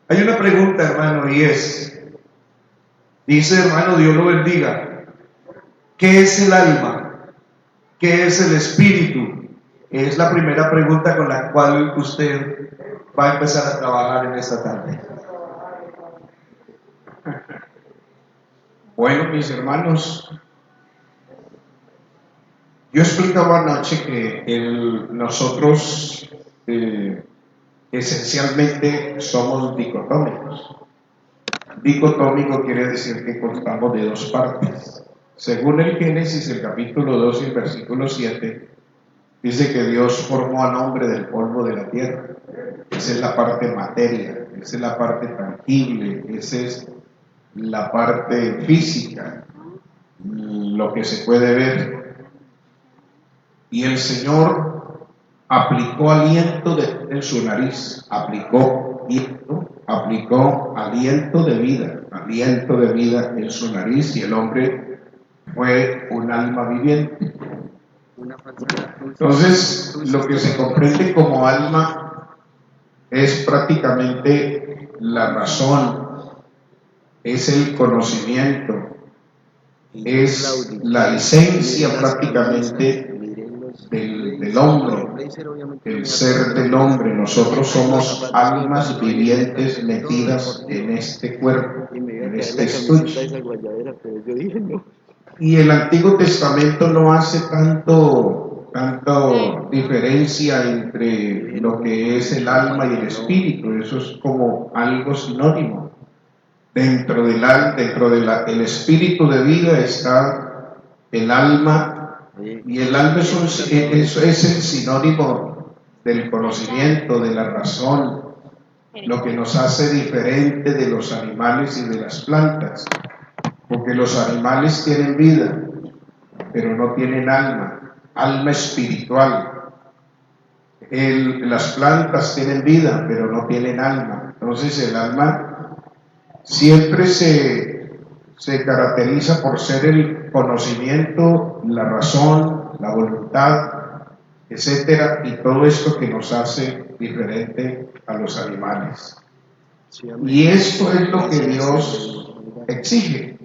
Hay una pregunta, hermano, y dice, hermano, Dios lo bendiga, ¿qué es el alma? ¿Qué es el espíritu? Es la primera pregunta con la cual usted va a empezar a trabajar en esta tarde. Bueno, mis hermanos, yo explicaba anoche que nosotros esencialmente somos dicotómicos. Dicotómico quiere decir que constamos de dos partes. Según el Génesis, el capítulo 2 y el versículo 7, dice que Dios formó al hombre del polvo de la tierra. Esa es la parte materia, esa es la parte tangible, esa es la parte física, lo que se puede ver. Y el Señor aplicó aliento en su nariz, aplicó aliento de vida en su nariz, y el hombre fue un alma viviente. Entonces, lo que se comprende como alma es prácticamente la razón, es el conocimiento, es la esencia prácticamente del hombre, el ser del hombre. Nosotros somos almas vivientes metidas en este cuerpo, en este estuche. Y el Antiguo Testamento no hace tanto diferencia entre lo que es el alma y el espíritu. Eso es como algo sinónimo. Dentro del espíritu de vida está el alma, y el alma es el sinónimo del conocimiento, de la razón, lo que nos hace diferente de los animales y de las plantas, porque los animales tienen vida, pero no tienen alma espiritual. Las plantas tienen vida, pero no tienen alma. Entonces el alma siempre se caracteriza por ser el conocimiento, la razón, la voluntad, etcétera, y todo esto que nos hace diferente a los animales. Y esto es lo que Dios exige,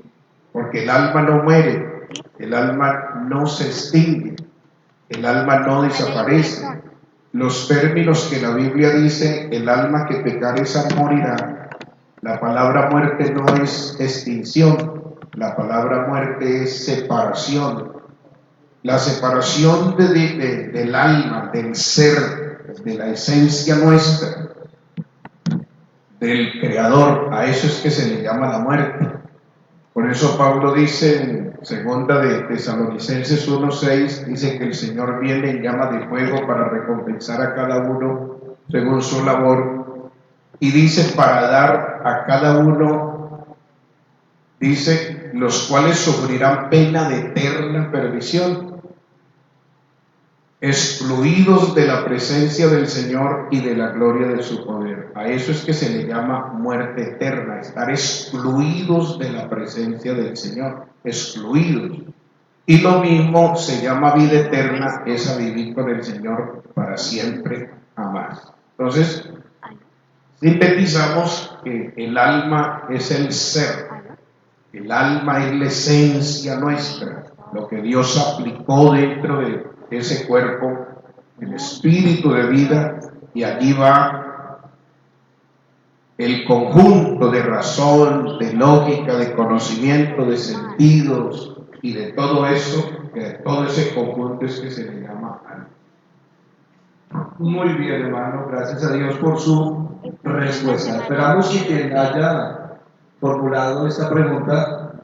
porque el alma no muere, el alma no se extingue, el alma no desaparece. Los términos que la Biblia dice, el alma que pecare esa morirá. La palabra muerte no es extinción, la palabra muerte es separación. La separación del alma, del ser, de la esencia nuestra, del Creador, a eso es que se le llama la muerte. Por eso Pablo dice en 2 de Tesalonicenses 1:6, dice que el Señor viene en llama de fuego para recompensar a cada uno según su labor. Y dice, para dar a cada uno, dice, los cuales sufrirán pena de eterna perdición, excluidos de la presencia del Señor y de la gloria de su poder. A eso es que se le llama muerte eterna, estar excluidos de la presencia del Señor, excluidos. Y lo mismo se llama vida eterna, es a vivir con el Señor para siempre, jamás. Entonces, sintetizamos que el alma es el ser, el alma es la esencia nuestra, lo que Dios aplicó dentro de ese cuerpo, el espíritu de vida, y allí va el conjunto de razón, de lógica, de conocimiento, de sentidos y de todo eso, de todo ese conjunto es que se le llama alma. Muy bien, hermano, gracias a Dios por su respuesta. Esperamos que quien haya formulado esta pregunta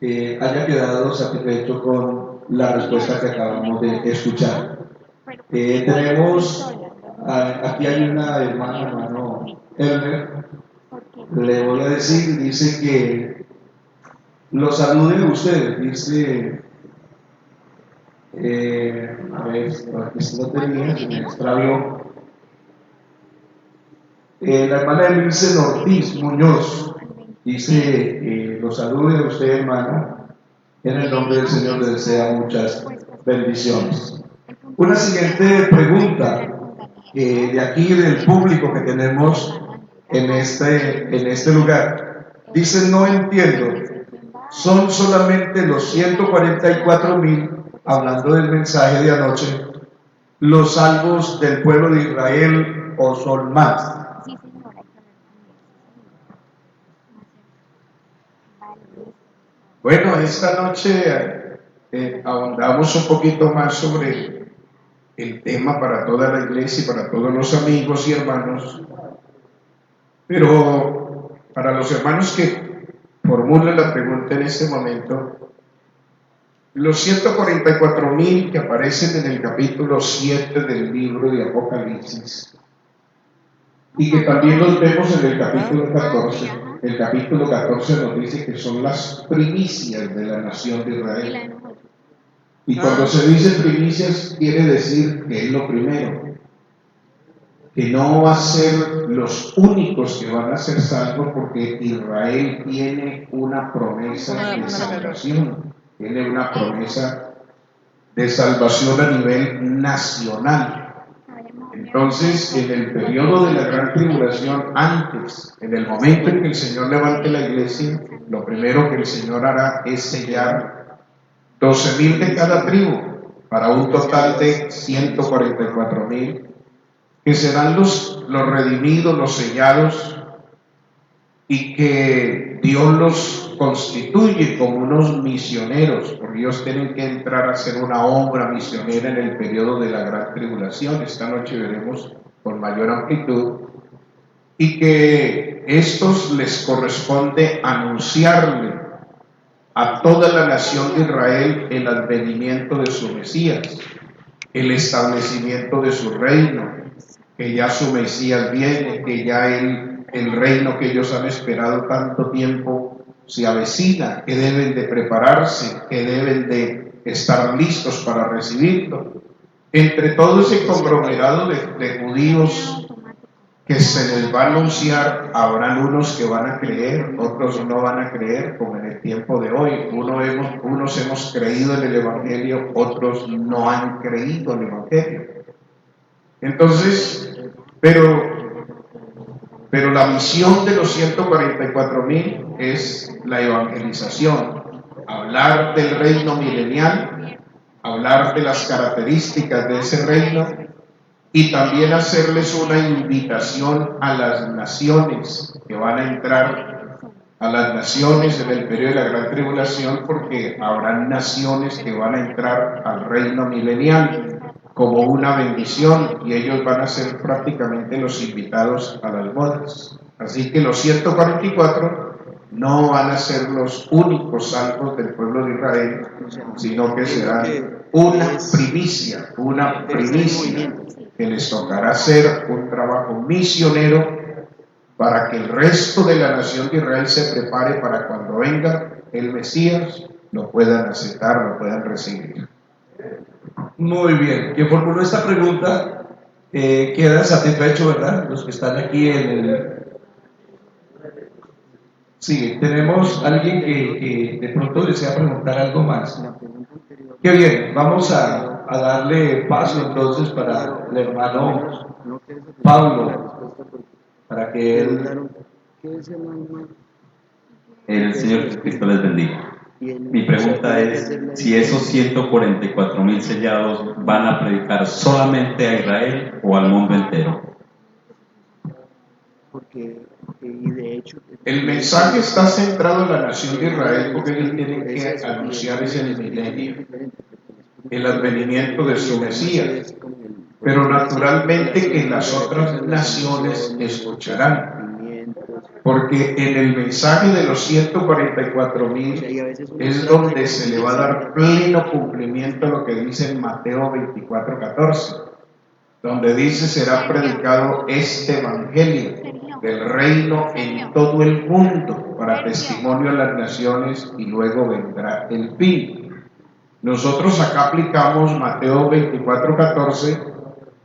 haya quedado satisfecho con la respuesta que acabamos de escuchar. Tenemos, aquí hay una hermano Elmer, le voy a decir, dice que lo salude usted, dice, a ver, aquí lo tenía, se me extravió. La hermana Emilce Ortiz Muñoz dice, lo salude a usted, hermana, en el nombre del Señor le desea muchas bendiciones. Una siguiente pregunta de aquí del público que tenemos en este lugar. Dice, no entiendo, ¿son solamente los 144,000, hablando del mensaje de anoche, los salvos del pueblo de Israel o son más? Bueno, esta noche ahondamos un poquito más sobre el tema para toda la iglesia y para todos los amigos y hermanos, pero para los hermanos que formulan la pregunta en este momento, los 144,000 que aparecen en el capítulo 7 del libro de Apocalipsis y que también los vemos en el capítulo 14, el capítulo 14 nos dice que son las primicias de la nación de Israel. Y cuando se dice primicias, quiere decir que es lo primero, que no va a ser los únicos que van a ser salvos, porque Israel tiene una promesa de salvación, tiene una promesa de salvación a nivel nacional. Entonces, en el periodo de la gran tribulación, antes, en el momento en que el Señor levante la iglesia, lo primero que el Señor hará es sellar 12,000 de cada tribu, para un total de 144,000, que serán los redimidos, los sellados, y que Dios los constituye como unos misioneros, porque ellos tienen que entrar a hacer una obra misionera en el periodo de la gran tribulación. Esta noche veremos con mayor amplitud, y que estos les corresponde anunciarle a toda la nación de Israel el advenimiento de su Mesías, el establecimiento de su reino, que ya su Mesías viene, que ya el reino que ellos han esperado tanto tiempo se avecina, que deben de prepararse, que deben de estar listos para recibirlo. Entre todo ese conglomerado de judíos que se les va a anunciar, habrán unos que van a creer, otros no van a creer, como en el tiempo de hoy. Unos hemos creído en el Evangelio, otros no han creído en el Evangelio. Entonces, pero la misión de los 144,000 es la evangelización, hablar del reino milenial, hablar de las características de ese reino, y también hacerles una invitación a las naciones que van a entrar, a las naciones en el periodo de la gran tribulación, porque habrán naciones que van a entrar al reino milenial como una bendición, y ellos van a ser prácticamente los invitados a las bodas. Así que los 144 no van a ser los únicos salvos del pueblo de Israel, sino que serán una primicia que les tocará hacer un trabajo misionero para que el resto de la nación de Israel se prepare para cuando venga el Mesías lo puedan aceptar, lo puedan recibir. Muy bien, quien formuló esta pregunta queda satisfecho, ¿verdad? Los que están aquí en el... Sí, tenemos alguien que de pronto desea preguntar algo más. Qué bien, vamos a darle paso entonces para el hermano Pablo, para que él... El Señor Jesucristo les bendiga. Mi pregunta es si esos 144,000 sellados van a predicar solamente a Israel o al mundo entero. El mensaje está centrado en la nación de Israel, porque ellos tienen que anunciar ese milenio, el advenimiento de su Mesías, pero naturalmente que las otras naciones escucharán, porque en el mensaje de los 144,000 es donde se le va a dar pleno cumplimiento a lo que dice en Mateo 24:14, donde dice: será predicado este evangelio del reino en todo el mundo para testimonio a las naciones, y luego vendrá el fin. Nosotros acá aplicamos Mateo 24:14,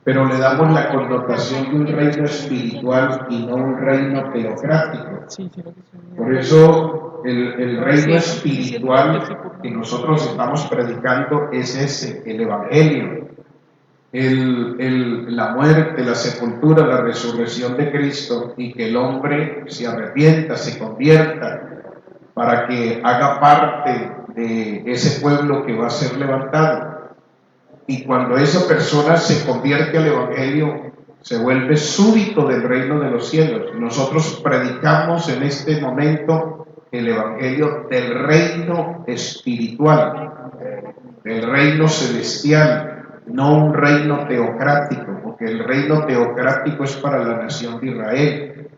pero le damos la connotación de un reino espiritual y no un reino teocrático. Por eso el reino espiritual que nosotros estamos predicando es ese, el evangelio. la muerte, la sepultura, la resurrección de Cristo, y que el hombre se arrepienta, se convierta, para que haga parte de ese pueblo que va a ser levantado. Y cuando esa persona se convierte al Evangelio, se vuelve súbdito del reino de los cielos. Nosotros predicamos en este momento el Evangelio del reino espiritual, del reino celestial, no un reino teocrático, porque el reino teocrático es para la nación de Israel.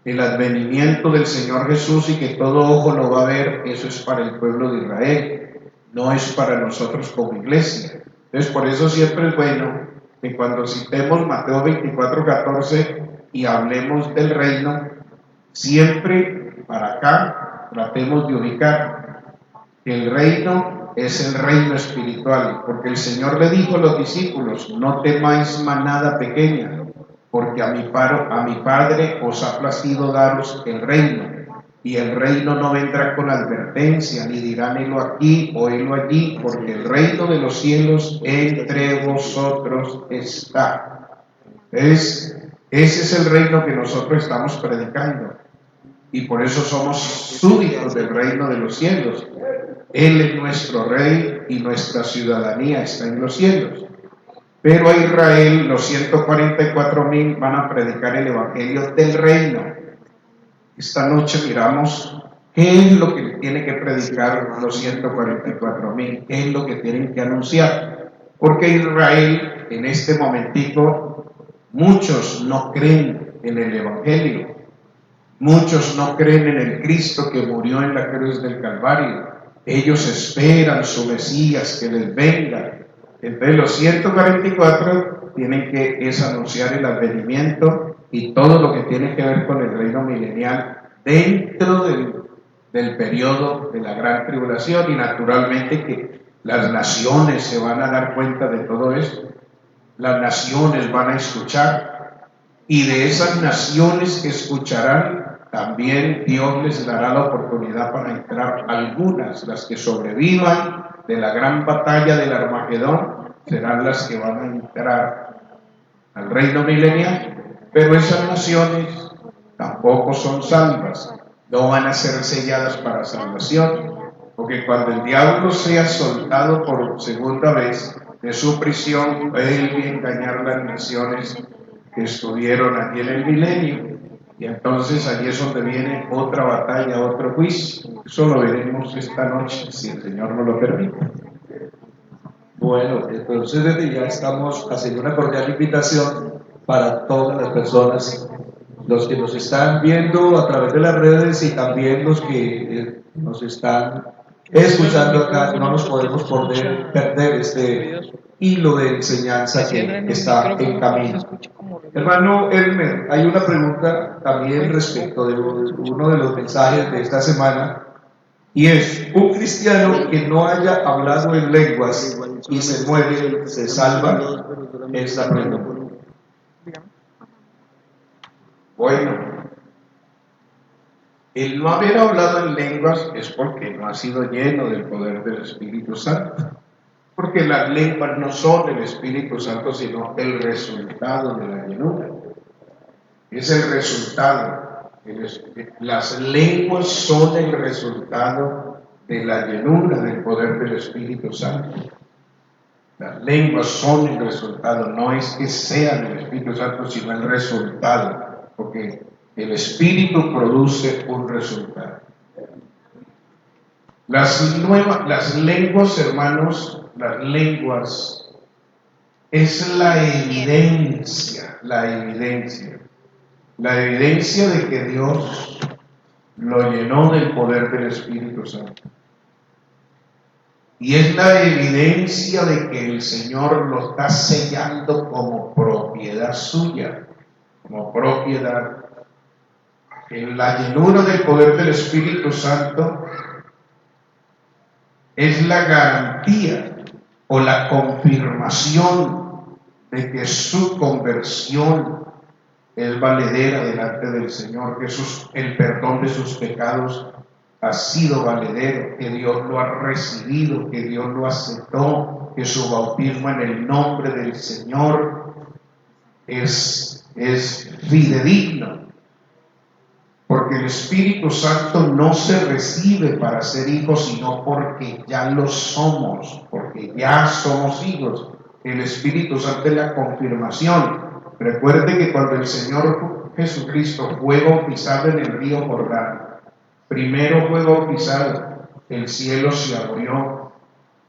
El advenimiento del Señor Jesús y que todo ojo lo va a ver, eso es para el pueblo de Israel, no es para nosotros como iglesia. Entonces, por eso siempre es bueno que cuando citemos Mateo 24:14 y hablemos del reino, siempre para acá tratemos de ubicar que el reino es el reino espiritual, porque el Señor le dijo a los discípulos: no temáis manada pequeña, porque a mi Padre os ha placido daros el reino, y el reino no vendrá con advertencia, ni dirán helo aquí o helo allí, porque el reino de los cielos entre vosotros está. Ese es el reino que nosotros estamos predicando, y por eso somos súbditos del reino de los cielos. Él es nuestro rey y nuestra ciudadanía está en los cielos. Pero a Israel, los 144,000 van a predicar el evangelio del reino. Esta noche miramos qué es lo que tiene que predicar los 144,000, qué es lo que tienen que anunciar. Porque Israel, en este momentico, muchos no creen en el evangelio, muchos no creen en el Cristo que murió en la cruz del Calvario. Ellos esperan su Mesías que les venga. Entonces los 144 tienen que anunciar el advenimiento y todo lo que tiene que ver con el reino milenial dentro del periodo de la gran tribulación, y naturalmente que las naciones se van a dar cuenta de todo esto. Las naciones van a escuchar, y de esas naciones que escucharán también Dios les dará la oportunidad para entrar. Algunas, las que sobrevivan de la gran batalla del Armagedón, serán las que van a entrar al reino milenial. Pero esas naciones tampoco son salvas, no van a ser selladas para salvación, porque cuando el diablo sea soltado por segunda vez de su prisión, él va a engañar las naciones que estuvieron allí en el milenio. Y entonces allí es donde viene otra batalla, otro juicio. Eso lo veremos esta noche, si el Señor nos lo permite. Bueno, entonces desde ya estamos haciendo una cordial invitación para todas las personas, los que nos están viendo a través de las redes y también los que nos están escuchando acá. No nos podemos perder este hilo de enseñanza que está en camino. Hermano Elmer, hay una pregunta también respecto de uno de los mensajes de esta semana, y es: un cristiano que no haya hablado en lenguas y se muere, ¿se salva? Es la pregunta. Bueno, el no haber hablado en lenguas es porque no ha sido lleno del poder del Espíritu Santo. Porque las lenguas no son el Espíritu Santo, sino el resultado de la llenura. Es el resultado. Las lenguas son el resultado de la llenura del poder del Espíritu Santo. Las lenguas son el resultado, no es que sean el Espíritu Santo, sino el resultado, porque el Espíritu produce un resultado. Las lenguas, hermanos, las lenguas es la evidencia de que Dios lo llenó del poder del Espíritu Santo. Y es la evidencia de que el Señor lo está sellando como propiedad suya, como propiedad. En la llenura del poder del Espíritu Santo es la garantía o la confirmación de que su conversión es valedera delante del Señor, que el perdón de sus pecados ha sido valedero, que Dios lo ha recibido, que Dios lo aceptó, que su bautismo en el nombre del Señor es fidedigno, porque el Espíritu Santo no se recibe para ser hijos, sino porque ya lo somos, porque ya somos hijos. El Espíritu Santo es la confirmación. Recuerde que cuando el Señor Jesucristo fue bautizado en el río Jordán, primero fue bautizado, el cielo se abrió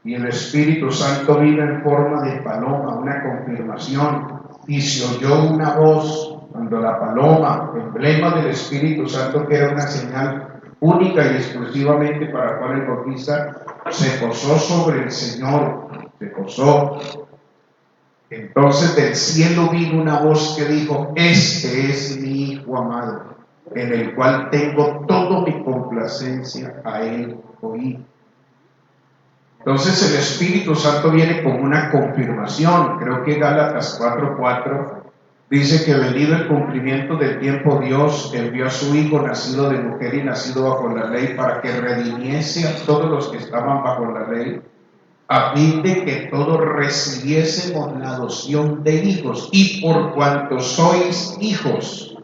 y el Espíritu Santo vino en forma de paloma, una confirmación, y se oyó una voz cuando la paloma, emblema del Espíritu Santo, que era una señal única y exclusivamente para Juan el Bautista, se posó sobre el Señor, se posó. Entonces del cielo vino una voz que dijo: este es mi Hijo amado, en el cual tengo toda mi complacencia, a él oí. Entonces el Espíritu Santo viene como una confirmación. Creo que Gálatas 4:4 dice que venido el cumplimiento del tiempo, Dios envió a su Hijo, nacido de mujer y nacido bajo la ley, para que redimiese a todos los que estaban bajo la ley, a fin de que todos recibiésemos la adopción de hijos. Y por cuanto sois hijos,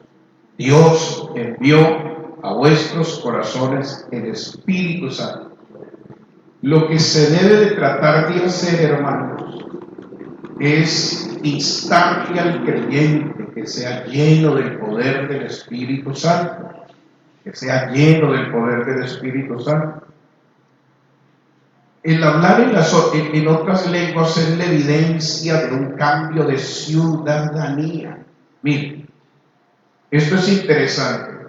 Dios envió a vuestros corazones el Espíritu Santo. Lo que se debe de tratar de hacer, hermanos, es instarle al creyente que sea lleno del poder del Espíritu Santo, que sea lleno del poder del Espíritu Santo. El hablar en otras lenguas es la evidencia de un cambio de ciudadanía. Miren, esto es interesante.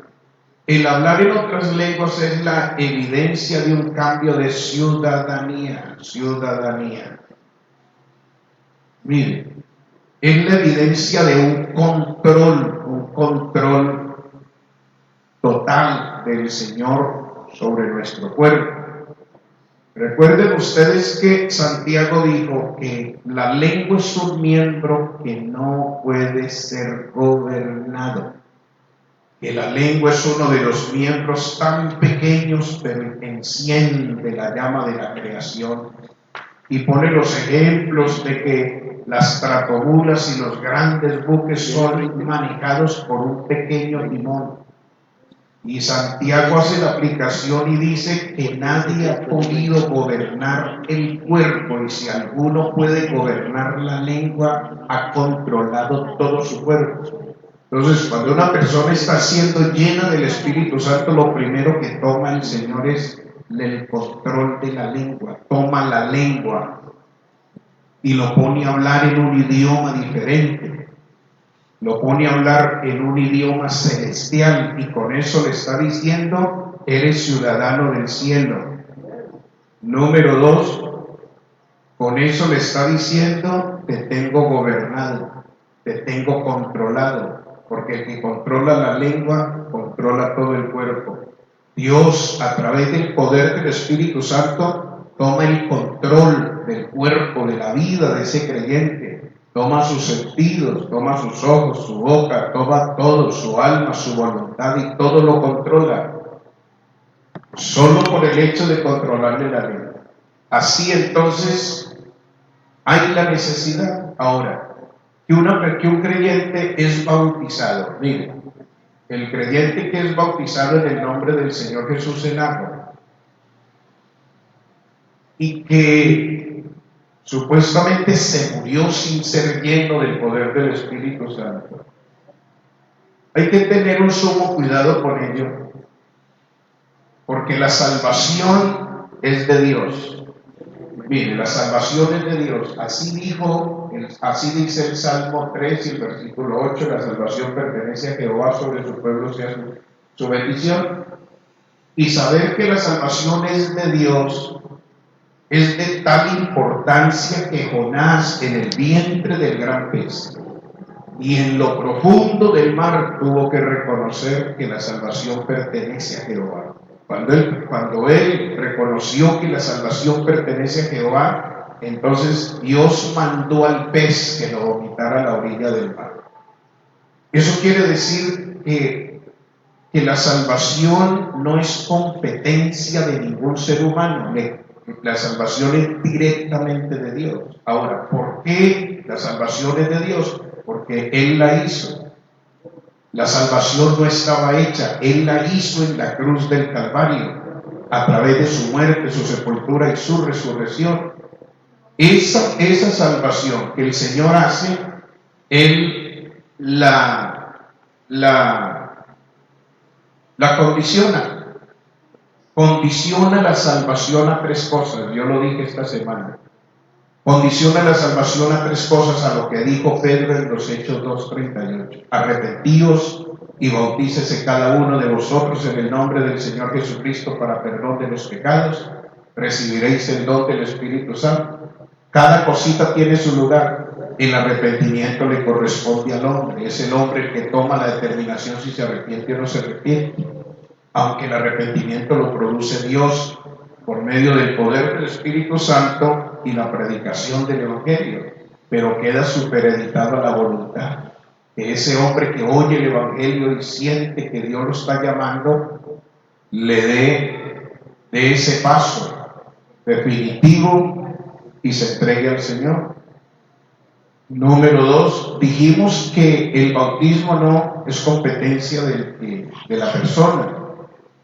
El hablar en otras lenguas es la evidencia de un cambio de ciudadanía. Miren, es la evidencia de un control total del Señor sobre nuestro cuerpo. Recuerden ustedes que Santiago dijo que la lengua es un miembro que no puede ser gobernado, que la lengua es uno de los miembros tan pequeños, pero enciende la llama de la creación, y pone los ejemplos de que las tratobulas y los grandes buques son manejados por un pequeño timón. Y Santiago hace la aplicación y dice que nadie ha podido gobernar el cuerpo, y si alguno puede gobernar la lengua, ha controlado todo su cuerpo. Entonces, cuando una persona está siendo llena del Espíritu Santo, lo primero que toma el Señor es el control de la lengua. Toma la lengua y lo pone a hablar en un idioma diferente. Lo pone a hablar en un idioma celestial, y con eso le está diciendo: eres ciudadano del cielo. Número 2, con eso le está diciendo: te tengo gobernado, te tengo controlado, porque el que controla la lengua controla todo el cuerpo. Dios, a través del poder del Espíritu Santo, toma el control del cuerpo, de la vida de ese creyente. Toma sus sentidos, toma sus ojos, su boca, toma todo, su alma, su voluntad, y todo lo controla, solo por el hecho de controlarle la lengua. Así entonces hay la necesidad ahora que un creyente es bautizado. Miren, el creyente que es bautizado en el nombre del Señor Jesús en agua, y que supuestamente se murió sin ser lleno del poder del Espíritu Santo, hay que tener un sumo cuidado con ello, porque la salvación es de Dios. Mire, la salvación es de Dios. Así dice el Salmo 3 y el versículo 8: la salvación pertenece a Jehová, sobre su pueblo sea su bendición. Y saber que la salvación es de Dios es de tal importancia que Jonás, en el vientre del gran pez y en lo profundo del mar, tuvo que reconocer que la salvación pertenece a Jehová. Cuando él reconoció que la salvación pertenece a Jehová, entonces Dios mandó al pez que lo vomitara a la orilla del mar. Eso quiere decir que la salvación no es competencia de ningún ser humano. La salvación es directamente de Dios. Ahora, ¿por qué la salvación es de Dios? Porque Él la hizo. La salvación no estaba hecha, Él la hizo en la cruz del Calvario, a través de su muerte, su sepultura y su resurrección. Esa salvación que el Señor hace, Él la condiciona. Condiciona la salvación a tres cosas. Yo lo dije esta semana. Condiciona la salvación a tres cosas, a lo que dijo Pedro en los Hechos 2:38. Arrepentíos y bautícese cada uno de vosotros en el nombre del Señor Jesucristo para perdón de los pecados. Recibiréis el don del Espíritu Santo. Cada cosita tiene su lugar. El arrepentimiento le corresponde al hombre. Es el hombre el que toma la determinación si se arrepiente o no se arrepiente. Aunque el arrepentimiento lo produce Dios por medio del poder del Espíritu Santo y la predicación del Evangelio, pero queda supereditado a la voluntad. Que ese hombre que oye el Evangelio y siente que Dios lo está llamando, le dé ese paso definitivo y se entregue al Señor. Número 2, dijimos que el bautismo no es competencia de la persona,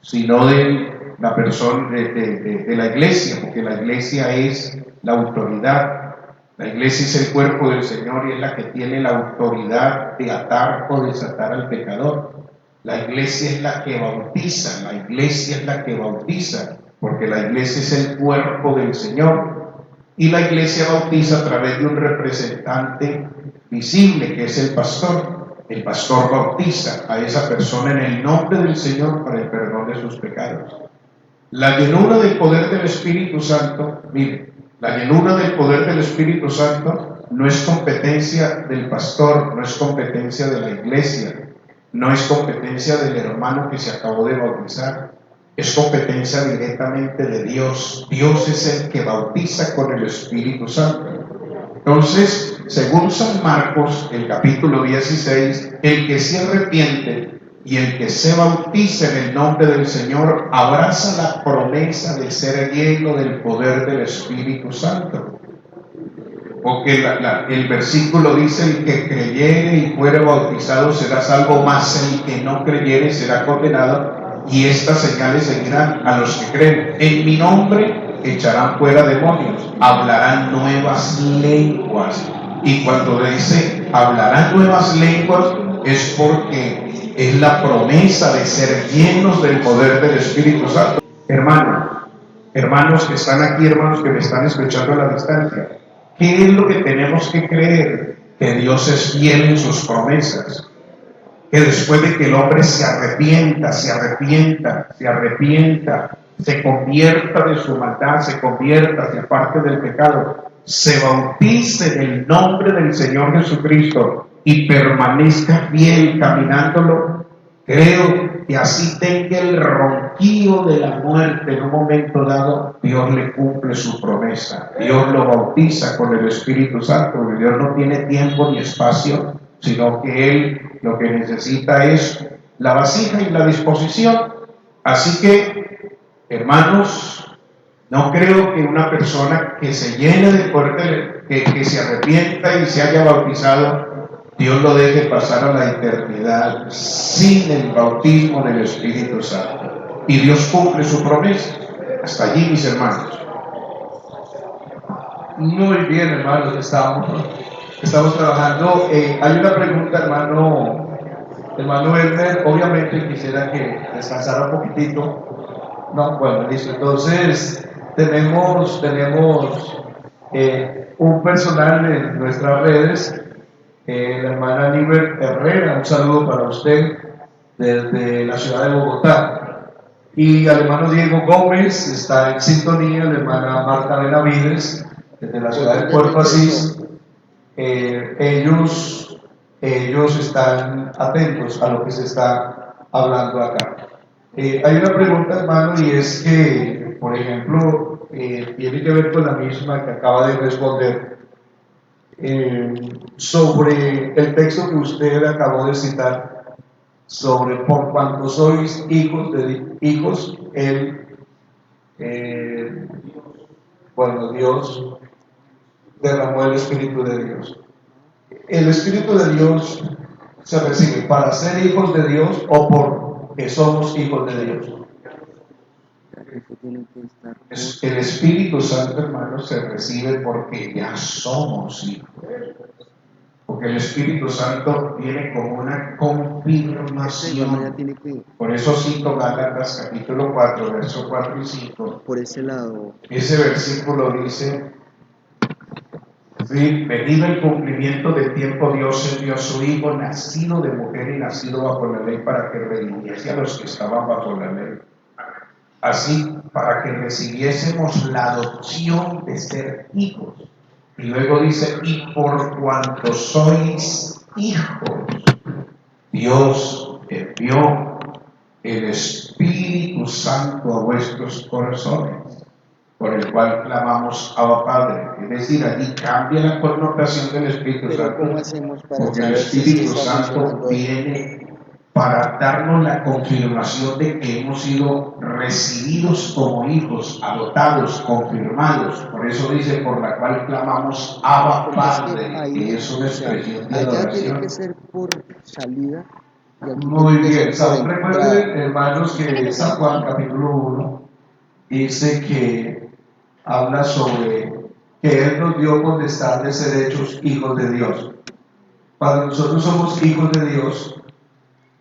sino de la persona, de la iglesia, porque la iglesia es la autoridad. La iglesia es el cuerpo del Señor y es la que tiene la autoridad de atar o desatar al pecador. La iglesia es la que bautiza, la iglesia es la que bautiza, porque la iglesia es el cuerpo del Señor. Y la iglesia bautiza a través de un representante visible, que es el pastor. El pastor bautiza a esa persona en el nombre del Señor para el perdón de sus pecados. La llenura del poder del Espíritu Santo, mire, la llenura del poder del Espíritu Santo no es competencia del pastor, no es competencia de la iglesia, no es competencia del hermano que se acabó de bautizar, es competencia directamente de Dios. Dios es el que bautiza con el Espíritu Santo. Entonces, según San Marcos, el capítulo 16, el que se arrepiente y el que se bautiza en el nombre del Señor abraza la promesa de ser lleno del poder del Espíritu Santo. Porque el versículo dice: el que creyere y fuere bautizado será salvo, mas el que no creyere será condenado. Y estas señales seguirán a los que creen. En mi nombre echarán fuera demonios, hablarán nuevas lenguas. Y cuando dice hablarán nuevas lenguas, es porque es la promesa de ser llenos del poder del Espíritu Santo. Hermanos que están aquí, hermanos que me están escuchando a la distancia, ¿qué es lo que tenemos que creer? Que Dios es fiel en sus promesas. Que después de que el hombre se arrepienta, se convierta de su maldad, se convierta, se aparte del pecado, se bautice en el nombre del Señor Jesucristo y permanezca fiel caminándolo, creo que así tenga el ronquido de la muerte en un momento dado, Dios le cumple su promesa. Dios lo bautiza con el Espíritu Santo, porque Dios no tiene tiempo ni espacio, sino que Él lo que necesita es la vasija y la disposición. Así que, hermanos, no creo que una persona que se llene del poder, que se arrepienta y se haya bautizado, Dios lo deje pasar a la eternidad sin el bautismo del Espíritu Santo. Y Dios cumple su promesa. Hasta allí, mis hermanos. Muy bien, hermanos, estamos trabajando. Hay una pregunta, hermano Werner. Obviamente quisiera que descansara un poquitito. No, bueno, listo. Entonces, tenemos un personal en nuestras redes, la hermana Niver Herrera, un saludo para usted desde la ciudad de Bogotá. Y al hermano Diego Gómez está en sintonía, la hermana Marta Benavides desde la ciudad de Puerto Asís. Ellos están atentos a lo que se está hablando acá. Hay una pregunta, hermano, y es que, por ejemplo, tiene que ver con la misma que acaba de responder, sobre el texto que usted acabó de citar, sobre por cuanto sois hijos, cuando Dios derramó el Espíritu de Dios. El Espíritu de Dios se recibe para ser hijos de Dios o porque somos hijos de Dios. El Espíritu Santo, hermano, se recibe porque ya somos hijos. Porque el Espíritu Santo viene como una confirmación. Por eso cito Gálatas capítulo 4, versos 4 y 5. Por ese lado. Ese versículo dice: sí, venido el cumplimiento del tiempo, Dios envió a su Hijo, nacido de mujer y nacido bajo la ley, para que redimiese a los que estaban bajo la ley. Así, para que recibiésemos la adopción de ser hijos. Y luego dice: y por cuanto sois hijos, Dios envió el Espíritu Santo a vuestros corazones, por el cual clamamos Abba Padre. Es decir, allí cambia la connotación del Espíritu Santo, ¿cómo hacemos para porque el saber si Espíritu está Santo funcionando? viene para darnos la confirmación de que hemos sido recibidos como hijos, adoptados, confirmados. Por eso dice: por la cual clamamos Abba Padre, que es una expresión de allá tiene adoración. que ser por salida. Y aquí Muy tiene que bien, ser por recuerden, entrada. hermanos, que San Juan capítulo 1 dice que habla sobre que Él nos dio potestad de ser hechos hijos de Dios. Cuando nosotros somos hijos de Dios,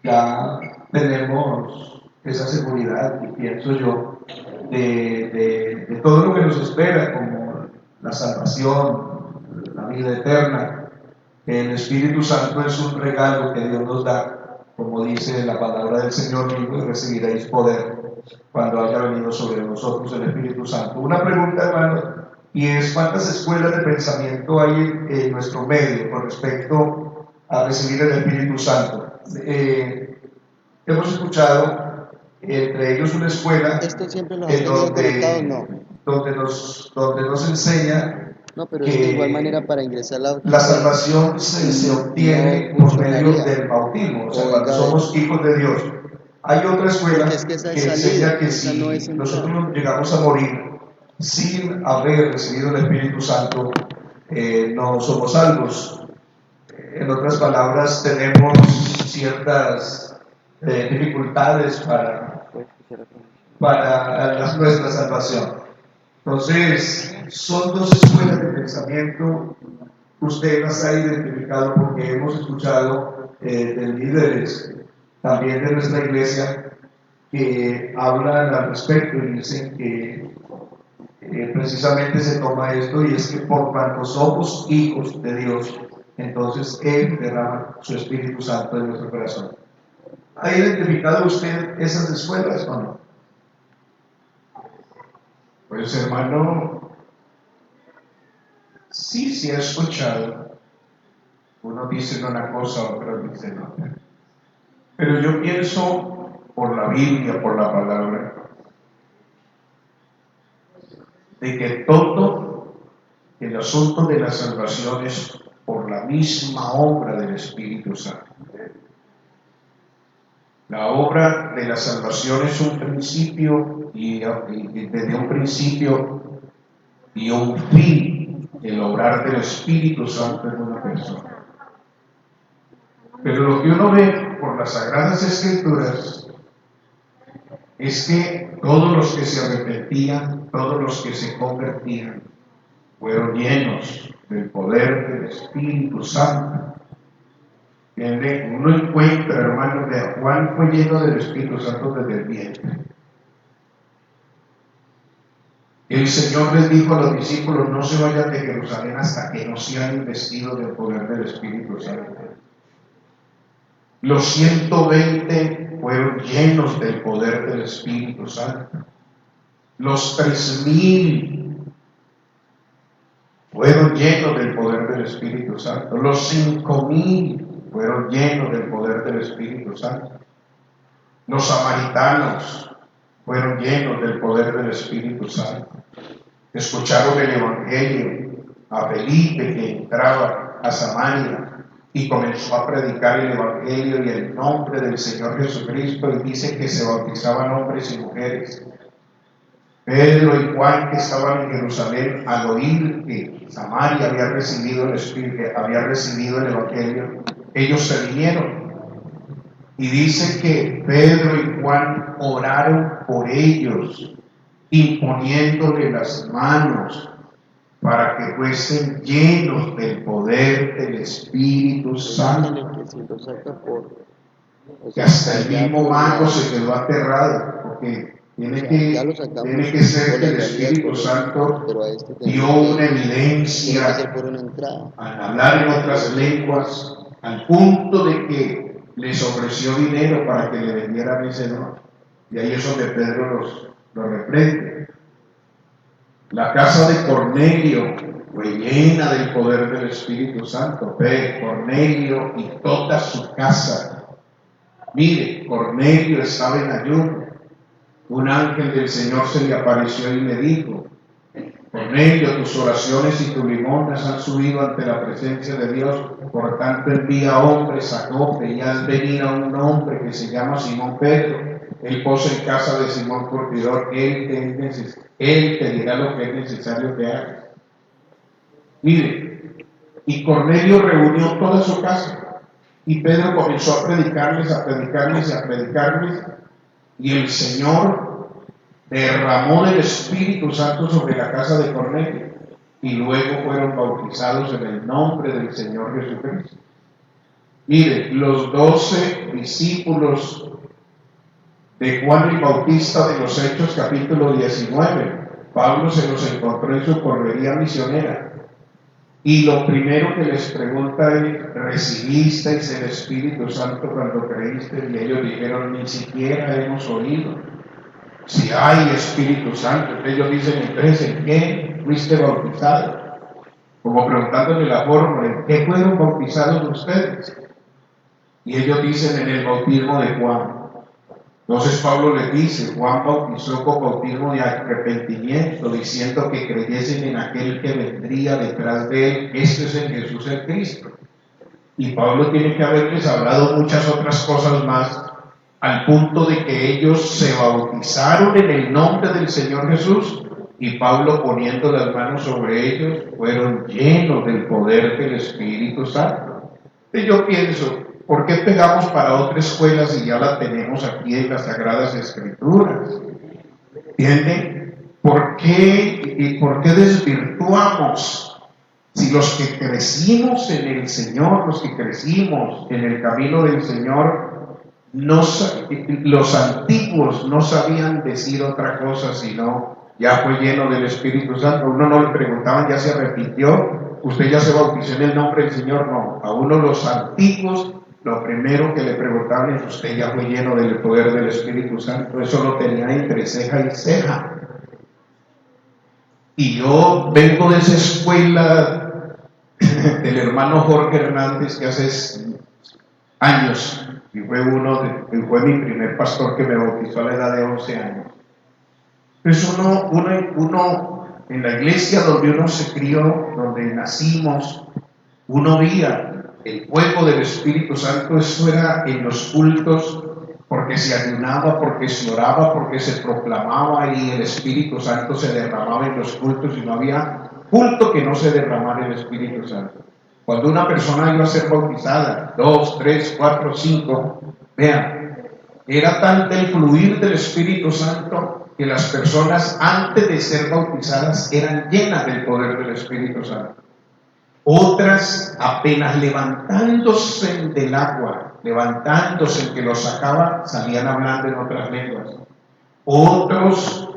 ya tenemos esa seguridad, y pienso yo, de todo lo que nos espera, como la salvación, la vida eterna. El Espíritu Santo es un regalo que Dios nos da, como dice la palabra del Señor, y recibiréis poder cuando haya venido sobre nosotros el Espíritu Santo. Una pregunta, hermano, y es: ¿cuántas escuelas de pensamiento hay en nuestro medio con respecto a recibir el Espíritu Santo? Hemos escuchado, entre ellos, una escuela ¿Esto siempre los has tenido conectados? No. donde nos enseña No, pero es de igual manera para ingresar la salvación se obtiene por medio del bautismo, o sea, cuando somos hijos de Dios. Hay otra escuela es que esa es que enseña salida, que esa si no es nosotros llegamos a morir sin haber recibido el Espíritu Santo, no somos salvos. En otras palabras, tenemos ciertas dificultades para nuestra salvación. Entonces, son dos escuelas de pensamiento. Usted las ha identificado porque hemos escuchado de líderes también de nuestra iglesia que hablan al respecto y dicen que precisamente se toma esto, y es que por cuanto somos hijos de Dios, entonces Él derrama su Espíritu Santo en nuestro corazón. ¿Ha identificado usted esas escuelas o no? Pues, hermano, sí se ha escuchado. Uno dice una cosa, otro dice otra. Pero yo pienso, por la Biblia, por la palabra, de que todo el asunto de la salvación es por la misma obra del Espíritu Santo. La obra de la salvación es un principio y desde un principio y un fin, el obrar del Espíritu Santo en una persona. Pero lo que uno ve por las Sagradas Escrituras es que todos los que se arrepentían, todos los que se convertían, fueron llenos del poder del Espíritu Santo. Uno encuentra, hermano, de Juan fue lleno del Espíritu Santo desde el vientre. El Señor les dijo a los discípulos: no se vayan de Jerusalén hasta que no sean investidos del poder del Espíritu Santo. Los 120 fueron llenos del poder del Espíritu Santo. Los 3000 fueron llenos del poder del Espíritu Santo. Los 5000 fueron llenos del poder del Espíritu Santo. Los samaritanos fueron llenos del poder del Espíritu Santo. Escucharon el Evangelio a Felipe, que entraba a Samaria y comenzó a predicar el Evangelio y el nombre del Señor Jesucristo, y dice que se bautizaban hombres y mujeres. Pedro y Juan, que estaban en Jerusalén, al oír que Samaria había recibido el Espíritu, había recibido el Evangelio, ellos se vinieron. Y dice que Pedro y Juan oraron por ellos, imponiéndole las manos para que fuesen llenos del poder del Espíritu Santo. Que hasta el mismo mago se quedó aterrado, porque tiene que ser que el Espíritu Santo dio una evidencia al hablar en otras lenguas, al punto de que les ofreció dinero para que le vendieran ese don. Y ahí es donde Pedro lo reprende. La casa de Cornelio fue llena del poder del Espíritu Santo. Cornelio y toda su casa. Mire, Cornelio estaba en ayuno. Un ángel del Señor se le apareció y le dijo: Cornelio, tus oraciones y tus limonas han subido ante la presencia de Dios, por tanto envía hombres a Jope y haz venir a un hombre que se llama Simón Pedro. Él posa en casa de Simón Curtidor, él te dirá lo que es necesario que hagas. Mire, y Cornelio reunió toda su casa. Y Pedro comenzó a predicarles, y el Señor derramó del Espíritu Santo sobre la casa de Cornelio, y luego fueron bautizados en el nombre del Señor Jesucristo. Mire, los 12 discípulos de Juan el Bautista de los Hechos, capítulo 19, Pablo se los encontró en su correría misionera. Y lo primero que les pregunta es: ¿recibisteis el Espíritu Santo cuando creíste? Y ellos dijeron: ni siquiera hemos oído si hay Espíritu Santo. Ellos dicen: entonces, ¿en qué fuiste bautizado? Como preguntándole la forma: ¿en qué fueron bautizados ustedes? Y ellos dicen: en el bautismo de Juan. Entonces Pablo les dice: Juan bautizó con bautismo de arrepentimiento, diciendo que creyesen en aquel que vendría detrás de él, este es en Jesús el Cristo. Y Pablo tiene que haberles hablado muchas otras cosas más, al punto de que ellos se bautizaron en el nombre del Señor Jesús, y Pablo, poniendo las manos sobre ellos, fueron llenos del poder del Espíritu Santo. Y yo pienso: ¿por qué pegamos para otra escuela si ya la tenemos aquí en las Sagradas Escrituras? ¿Entienden? ¿Por qué desvirtuamos? Si los que crecimos en el Señor, los que crecimos en el camino del Señor, los antiguos no sabían decir otra cosa sino: ya fue lleno del Espíritu Santo. Uno no le preguntaban: ¿ya se arrepintió? ¿Usted ya se bautizó en el nombre del Señor? No. A uno los antiguos, lo primero que le preguntaban es: ¿usted ya fue lleno del poder del Espíritu Santo? Eso lo tenía entre ceja y ceja. Y yo vengo de esa escuela del hermano Jorge Hernández, que hace años, y fue mi primer pastor que me bautizó a la edad de 11 años. Pues uno en la iglesia donde uno se crió, donde nacimos, uno veía el fuego del Espíritu Santo. Eso era en los cultos, porque se ayunaba, porque se oraba, porque se proclamaba, y el Espíritu Santo se derramaba en los cultos, y no había culto que no se derramara el Espíritu Santo. Cuando una persona iba a ser bautizada, 2, 3, 4, 5, vean, era tanto el fluir del Espíritu Santo que las personas antes de ser bautizadas eran llenas del poder del Espíritu Santo. Otras, apenas levantándose del agua, levantándose, que los sacaba, salían hablando en otras lenguas. Otros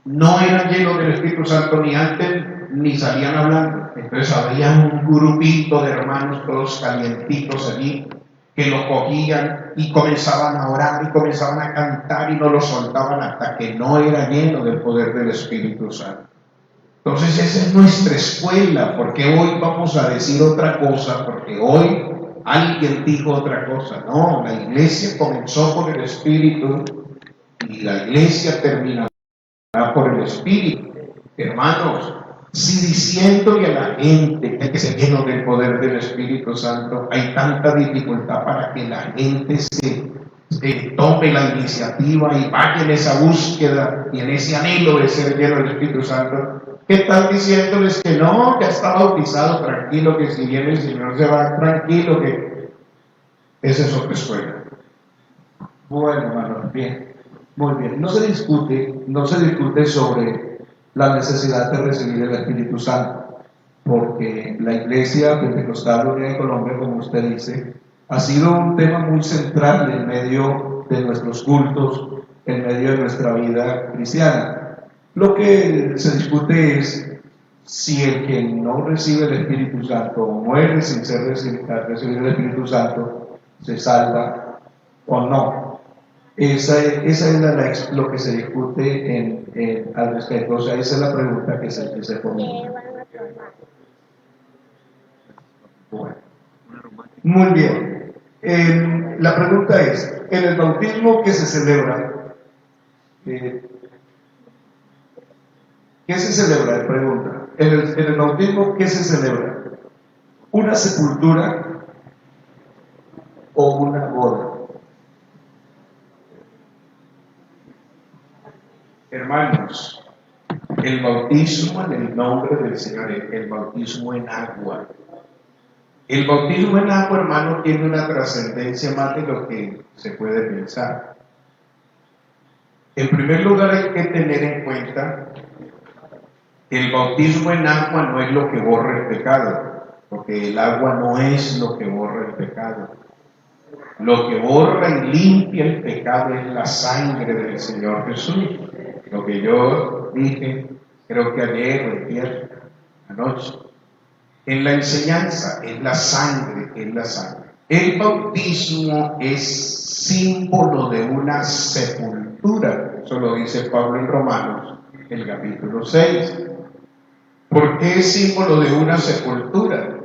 no eran llenos del Espíritu Santo ni antes ni salían hablando. Entonces había un grupito de hermanos todos calientitos allí, que lo cogían y comenzaban a orar y comenzaban a cantar y no lo soltaban hasta que no era lleno del poder del Espíritu Santo. Entonces esa es nuestra escuela. Porque hoy vamos a decir otra cosa, porque hoy alguien dijo otra cosa. No, la iglesia comenzó por el Espíritu y la iglesia terminará por el Espíritu. Hermanos, si diciéndole a la gente que se lleno del poder del Espíritu Santo, hay tanta dificultad para que la gente tome la iniciativa y vaya en esa búsqueda y en ese anhelo de ser lleno del Espíritu Santo, ¿qué tal diciéndoles que no, ya está bautizado, tranquilo, que si viene el Señor se va, tranquilo, que esa es otra escuela? Bueno, hermano, bien, muy bien. No se discute sobre la necesidad de recibir el Espíritu Santo, porque la Iglesia Pentecostal Unida de Colombia, como usted dice, ha sido un tema muy central en medio de nuestros cultos, en medio de nuestra vida cristiana. Lo que se discute es si el que no recibe el Espíritu Santo o muere sin recibir el Espíritu Santo se salva o no. Esa es lo que se discute al respecto. O sea, esa es la pregunta que se pone. Bueno. Muy bien. La pregunta es, en el bautismo que se celebra, ¿qué se celebra? Pregunta. En el bautismo, ¿qué se celebra? ¿Una sepultura o una boda? Hermanos, el bautismo en el nombre del Señor, el bautismo en agua. El bautismo en agua, hermano, tiene una trascendencia más de lo que se puede pensar. En primer lugar, hay que tener en cuenta que el bautismo en agua no es lo que borra el pecado, porque el agua no es lo que borra el pecado. Lo que borra y limpia el pecado es la sangre del Señor Jesús. Lo que yo dije, creo que ayer o ayer, anoche, en la enseñanza, es la sangre, es la sangre. El bautismo es símbolo de una sepultura, eso lo dice Pablo en Romanos, el capítulo 6. ¿Por qué es símbolo de una sepultura?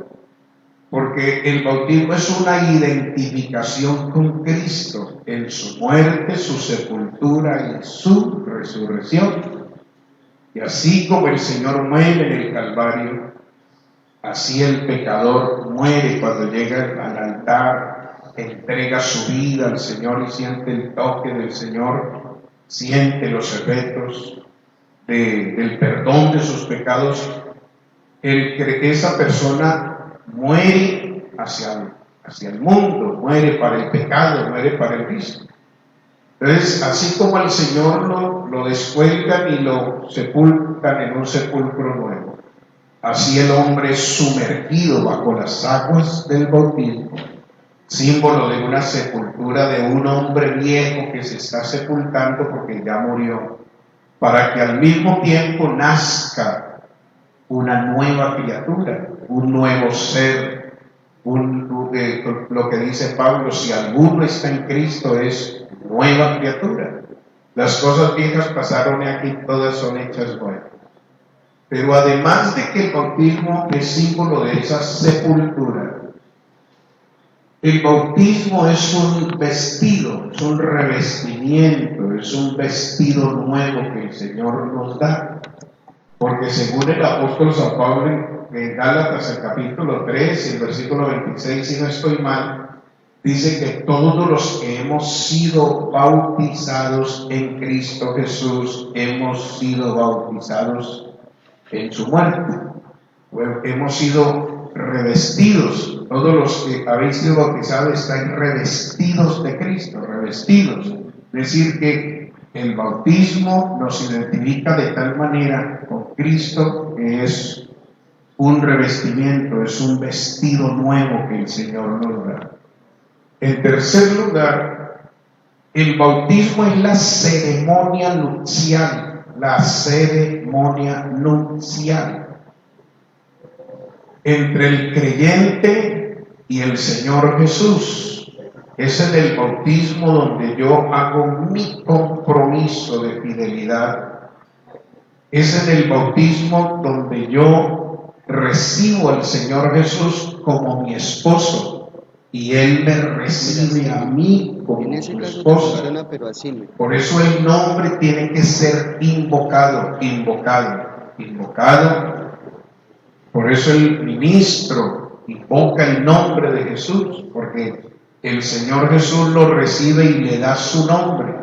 Porque el bautismo es una identificación con Cristo en su muerte, su sepultura y su resurrección. Y así como el Señor muere en el Calvario, así el pecador muere cuando llega al altar, entrega su vida al Señor y siente el toque del Señor, siente los efectos del perdón de sus pecados. Esa persona muere hacia el mundo, muere para el pecado, muere para el vicio. Entonces, así como al Señor lo descuelgan y lo sepultan en un sepulcro nuevo, así el hombre es sumergido bajo las aguas del bautismo, símbolo de una sepultura de un hombre viejo que se está sepultando porque ya murió, para que al mismo tiempo nazca una nueva criatura, un nuevo ser, lo que dice Pablo, si alguno está en Cristo es nueva criatura. Las cosas viejas pasaron y aquí todas son hechas nuevas. Pero además de que el bautismo es símbolo de esa sepultura, el bautismo es un vestido, es un revestimiento, es un vestido nuevo que el Señor nos da. Porque según el apóstol San Pablo en Gálatas, el capítulo 3, el versículo 26, si no estoy mal, dice que todos los que hemos sido bautizados en Cristo Jesús, hemos sido bautizados en su muerte. Bueno, hemos sido revestidos. Todos los que habéis sido bautizados estáis revestidos de Cristo, revestidos. Es decir, que el bautismo nos identifica de tal manera con Cristo que es un revestimiento, es un vestido nuevo que el Señor nos da. En tercer lugar, el bautismo es la ceremonia nupcial, entre el creyente y el Señor Jesús. Es en el bautismo donde yo hago mi compromiso de fidelidad. Es en el bautismo donde yo recibo al Señor Jesús como mi esposo y Él me recibe a mí como su esposa. Por eso el nombre tiene que ser invocado. Por eso el ministro invoca el nombre de Jesús, porque el Señor Jesús lo recibe y le da su nombre,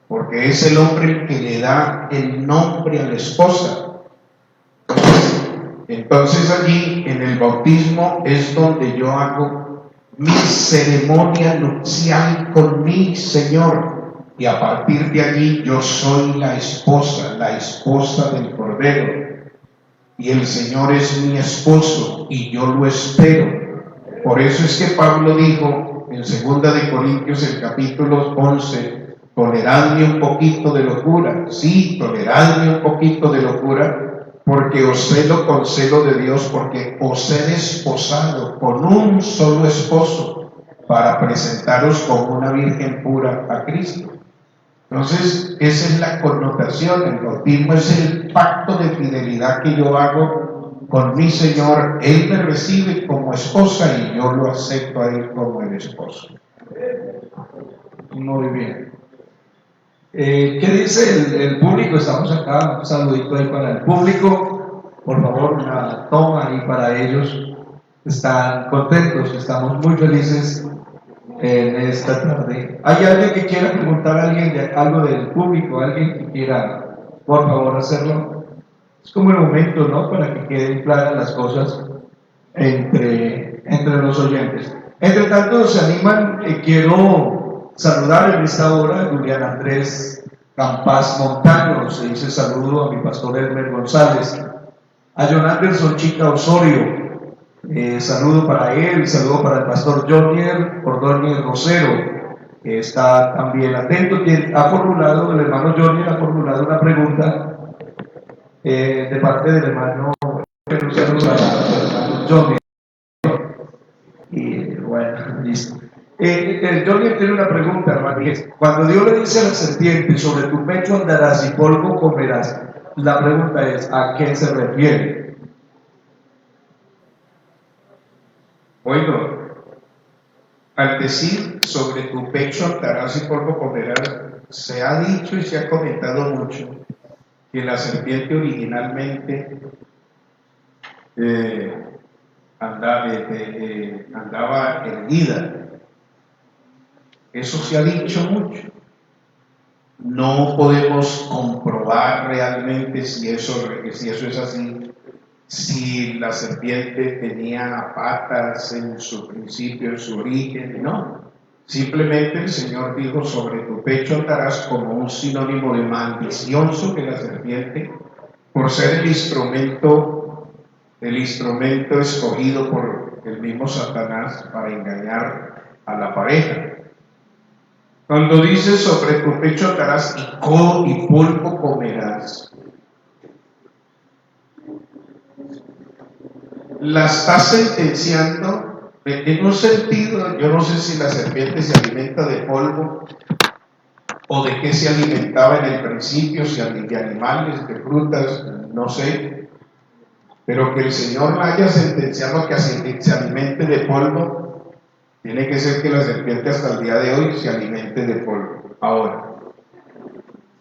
porque es el hombre el que le da el nombre a la esposa. Entonces allí en el bautismo es donde yo hago mi ceremonia nupcial con mi Señor, y a partir de allí yo soy la esposa del Cordero, y el Señor es mi esposo y yo lo espero. Por eso es que Pablo dijo en 2 de Corintios el capítulo 11, toleradme un poquito de locura, sí, toleradme un poquito de locura, porque os celo con celo de Dios, porque os he desposado con un solo esposo para presentaros como una virgen pura a Cristo. Entonces, esa es la connotación. El bautismo es el pacto de fidelidad que yo hago con mi Señor. Él me recibe como esposa y yo lo acepto a Él como el esposo. Muy bien. ¿Qué dice el público? Estamos acá, un saludito ahí para el público. Por favor, una toma ahí para ellos. Están contentos, estamos muy felices en esta tarde. ¿Hay alguien que quiera preguntar a alguien algo del público? ¿Alguien que quiera, por favor, hacerlo? Es como el momento, ¿no? Para que queden claras las cosas entre los oyentes. Entre tanto, se animan, quiero saludar en esta hora a Julián Andrés Campas Montaño. Se dice saludo a mi pastor Elmer González, a John Anderson Chica Osorio. Saludo para él, saludo para el pastor Jonier Ordóñez Rosero, que está también atento, quien ha formulado, el hermano Jonier ha formulado una pregunta de parte del hermano Jonier. Y bueno, listo. Jonier tiene una pregunta, hermano, y es, cuando Dios le dice a la serpiente, sobre tu pecho andarás y polvo comerás, la pregunta es, ¿a qué se refiere? Oigo, al decir sobre tu pecho andarás y polvo comerás, se ha dicho y se ha comentado mucho que la serpiente originalmente andaba erguida. Eso se ha dicho mucho. No podemos comprobar realmente si eso es así. Si la serpiente tenía patas en su principio, en su origen, no. Simplemente el Señor dijo, sobre tu pecho andarás, como un sinónimo de maldición sobre la serpiente, por ser el instrumento escogido por el mismo Satanás para engañar a la pareja. Cuando dice sobre tu pecho andarás y polvo comerás, la está sentenciando en un sentido. Yo no sé si la serpiente se alimenta de polvo o de qué se alimentaba en el principio, si de animales, de frutas, no sé, pero que el Señor la haya sentenciado que se alimente de polvo, tiene que ser que la serpiente hasta el día de hoy se alimente de polvo. Ahora,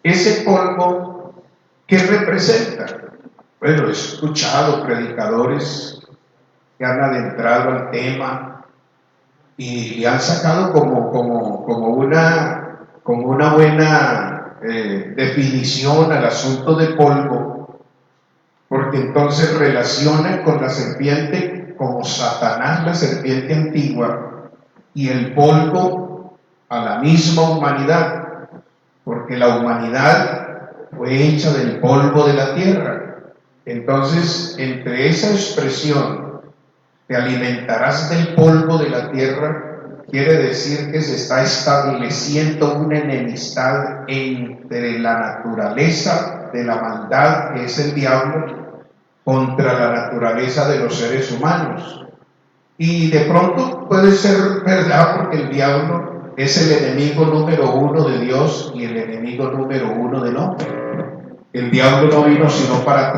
ese polvo, ¿qué representa? Bueno, he escuchado predicadores que han adentrado al tema y le han sacado como una buena definición al asunto de polvo, porque entonces relacionan con la serpiente como Satanás, la serpiente antigua, y el polvo a la misma humanidad, porque la humanidad fue hecha del polvo de la tierra. Entonces, entre esa expresión, te alimentarás del polvo de la tierra, quiere decir que se está estableciendo una enemistad entre la naturaleza de la maldad, que es el diablo, contra la naturaleza de los seres humanos. Y de pronto puede ser verdad, porque el diablo es el enemigo número uno de Dios y el enemigo número uno del hombre. El diablo no vino sino para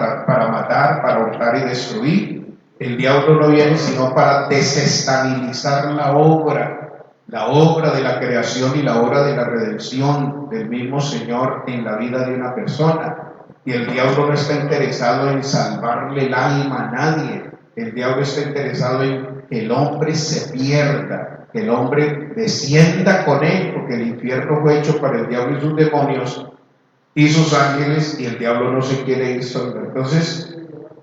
matar, para hurtar y destruir. El diablo no viene sino para desestabilizar la obra de la creación y la obra de la redención del mismo Señor en la vida de una persona. Y el diablo no está interesado en salvarle el alma a nadie. El diablo está interesado en que el hombre se pierda, que el hombre descienda con él, porque el infierno fue hecho para el diablo y sus demonios y sus ángeles, y el diablo no se quiere ir solo. Entonces,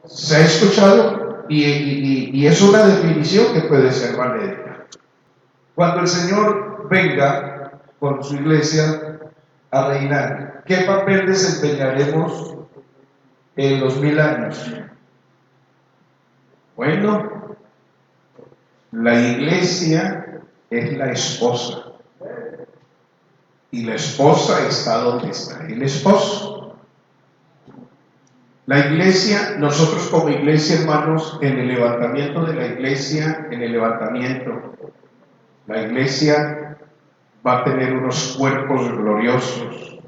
se ha escuchado y es una definición que puede ser válida. Cuando el Señor venga con su iglesia a reinar, ¿qué papel desempeñaremos en los 1000 años? Bueno, la iglesia es la esposa, y la esposa está donde está el esposo. La iglesia, nosotros como iglesia, hermanos, en el levantamiento de la iglesia, la iglesia va a tener unos cuerpos gloriosos,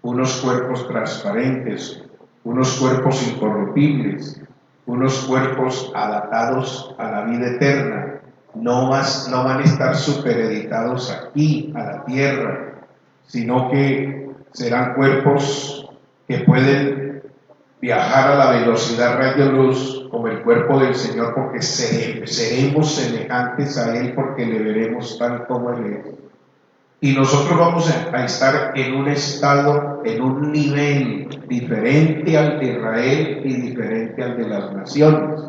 unos cuerpos transparentes, unos cuerpos incorruptibles, unos cuerpos adaptados a la vida eterna. No van a estar supereditados aquí, a la tierra, sino que serán cuerpos que pueden viajar a la velocidad rayo luz como el cuerpo del Señor, porque seremos semejantes a Él, porque le veremos tal como Él es. Y nosotros vamos a estar en un estado, en un nivel diferente al de Israel y diferente al de las naciones.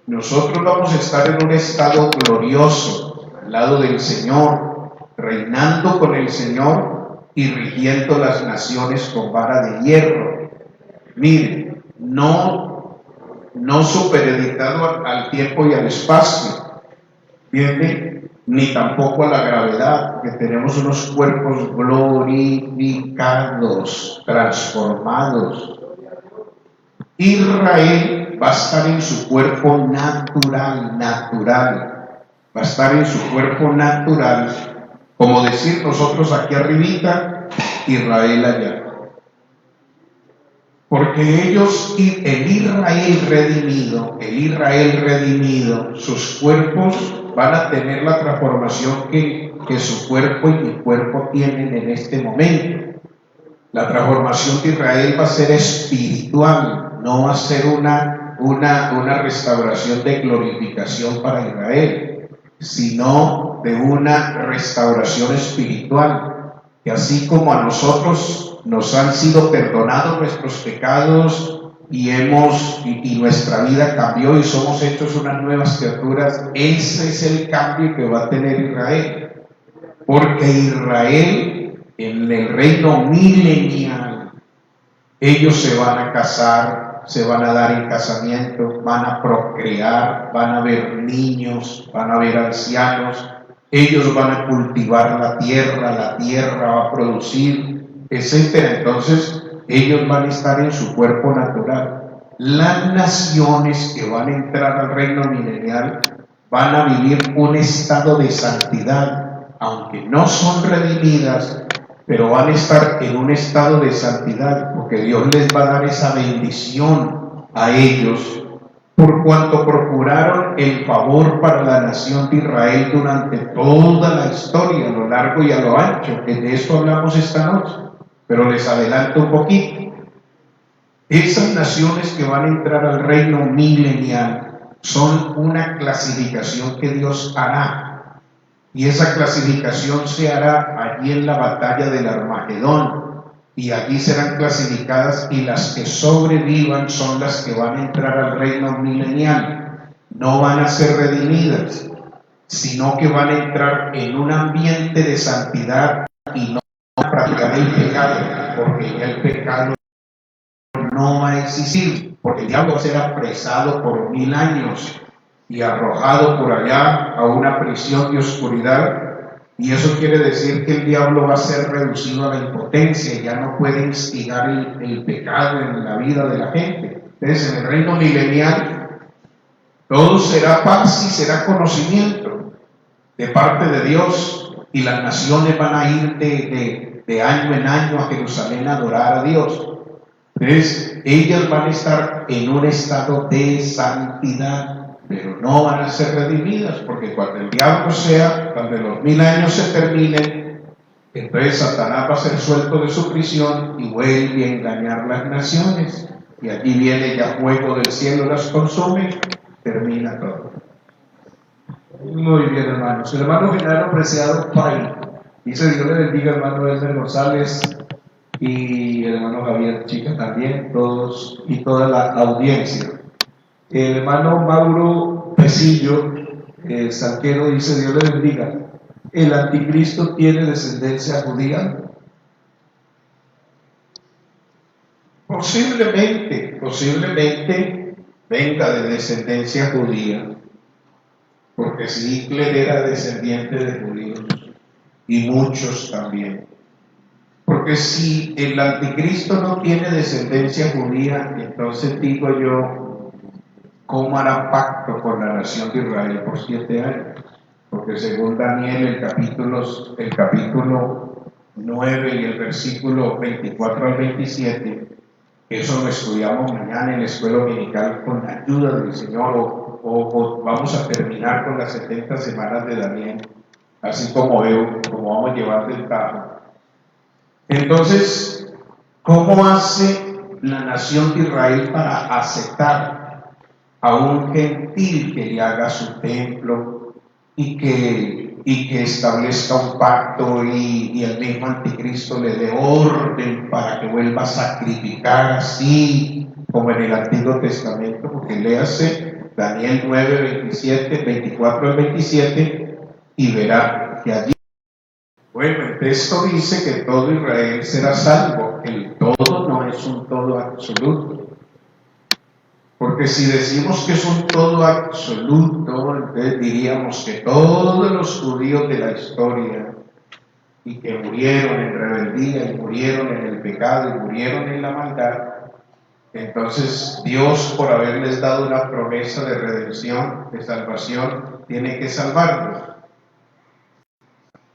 Nosotros vamos a estar en un estado glorioso, al lado del Señor, reinando con el Señor y rigiendo las naciones con vara de hierro. Miren, no supereditado al tiempo y al espacio, ¿entienden? Ni tampoco a la gravedad, porque tenemos unos cuerpos glorificados, transformados. Israel va a estar en su cuerpo natural, va a estar en su cuerpo natural, como decir nosotros aquí arribita, Israel allá. Porque ellos, el Israel redimido, sus cuerpos van a tener la transformación que su cuerpo y mi cuerpo tienen en este momento. La transformación de Israel va a ser espiritual, no va a ser una restauración de glorificación para Israel, sino de una restauración espiritual, que así como a nosotros nos han sido perdonados nuestros pecados y nuestra vida cambió y somos hechos unas nuevas criaturas, ese es el cambio que va a tener Israel, porque Israel en el reino milenial, ellos se van a casar, se van a dar en casamiento, van a procrear, van a ver niños, van a ver ancianos, ellos van a cultivar la tierra va a producir, etcétera. Entonces ellos van a estar en su cuerpo natural. Las naciones que van a entrar al reino milenial van a vivir un estado de santidad, aunque no son redimidas, pero van a estar en un estado de santidad, porque Dios les va a dar esa bendición a ellos, por cuanto procuraron el favor para la nación de Israel durante toda la historia, a lo largo y a lo ancho, que de eso hablamos esta noche, pero les adelanto un poquito. Esas naciones que van a entrar al reino milenial son una clasificación que Dios hará, y esa clasificación se hará allí en la batalla del Armagedón, y allí serán clasificadas, y las que sobrevivan son las que van a entrar al reino milenial. No van a ser redimidas, sino que van a entrar en un ambiente de santidad y no van a practicar el pecado, porque ya el pecado no va a existir, porque el diablo va a ser apresado por 1000 años y arrojado por allá a una prisión de oscuridad, y eso quiere decir que el diablo va a ser reducido a la impotencia, ya no puede instigar el pecado en la vida de la gente. Entonces, en el reino milenial todo será paz y será conocimiento de parte de Dios, y las naciones van a ir de año en año a Jerusalén a adorar a Dios. Entonces, ellas van a estar en un estado de santidad, pero no van a ser redimidas, porque cuando el diablo cuando los 1000 años se terminen, entonces Satanás va a ser suelto de su prisión y vuelve a engañar las naciones, y allí viene ya fuego del cielo, las consume, termina todo. Muy bien, hermanos. El hermano Genaro Preciado Pai. Dice: Dios le bendiga, hermano Elmer González y el hermano Javier Chica también, todos y toda la audiencia. El hermano Mauro Pesillo, Sanquero, dice: Dios le bendiga. ¿El anticristo tiene descendencia judía? Posiblemente venga de descendencia judía, porque si Hitler era descendiente de judíos, y muchos también. Porque si el anticristo no tiene descendencia judía, entonces digo yo, ¿cómo hará pacto con la nación de Israel por 7 años? Porque según Daniel, el capítulo 9 y el versículo 24 al 27, eso lo estudiamos mañana en la escuela dominical con la ayuda del Señor, o vamos a terminar con las 70 semanas de Daniel, así como vamos llevando el tajo. Entonces, ¿cómo hace la nación de Israel para aceptar a un gentil que le haga su templo y que establezca un pacto y el mismo anticristo le dé orden para que vuelva a sacrificar así como en el Antiguo Testamento? Porque léase Daniel 9, 27, 24 al 27 y verá que allí, bueno, el texto dice que todo Israel será salvo. El todo no es un todo absoluto. Porque si decimos que es un todo absoluto, entonces diríamos que todos los judíos de la historia y que murieron en rebeldía y murieron en el pecado y murieron en la maldad, entonces Dios, por haberles dado una promesa de redención, de salvación, tiene que salvarlos.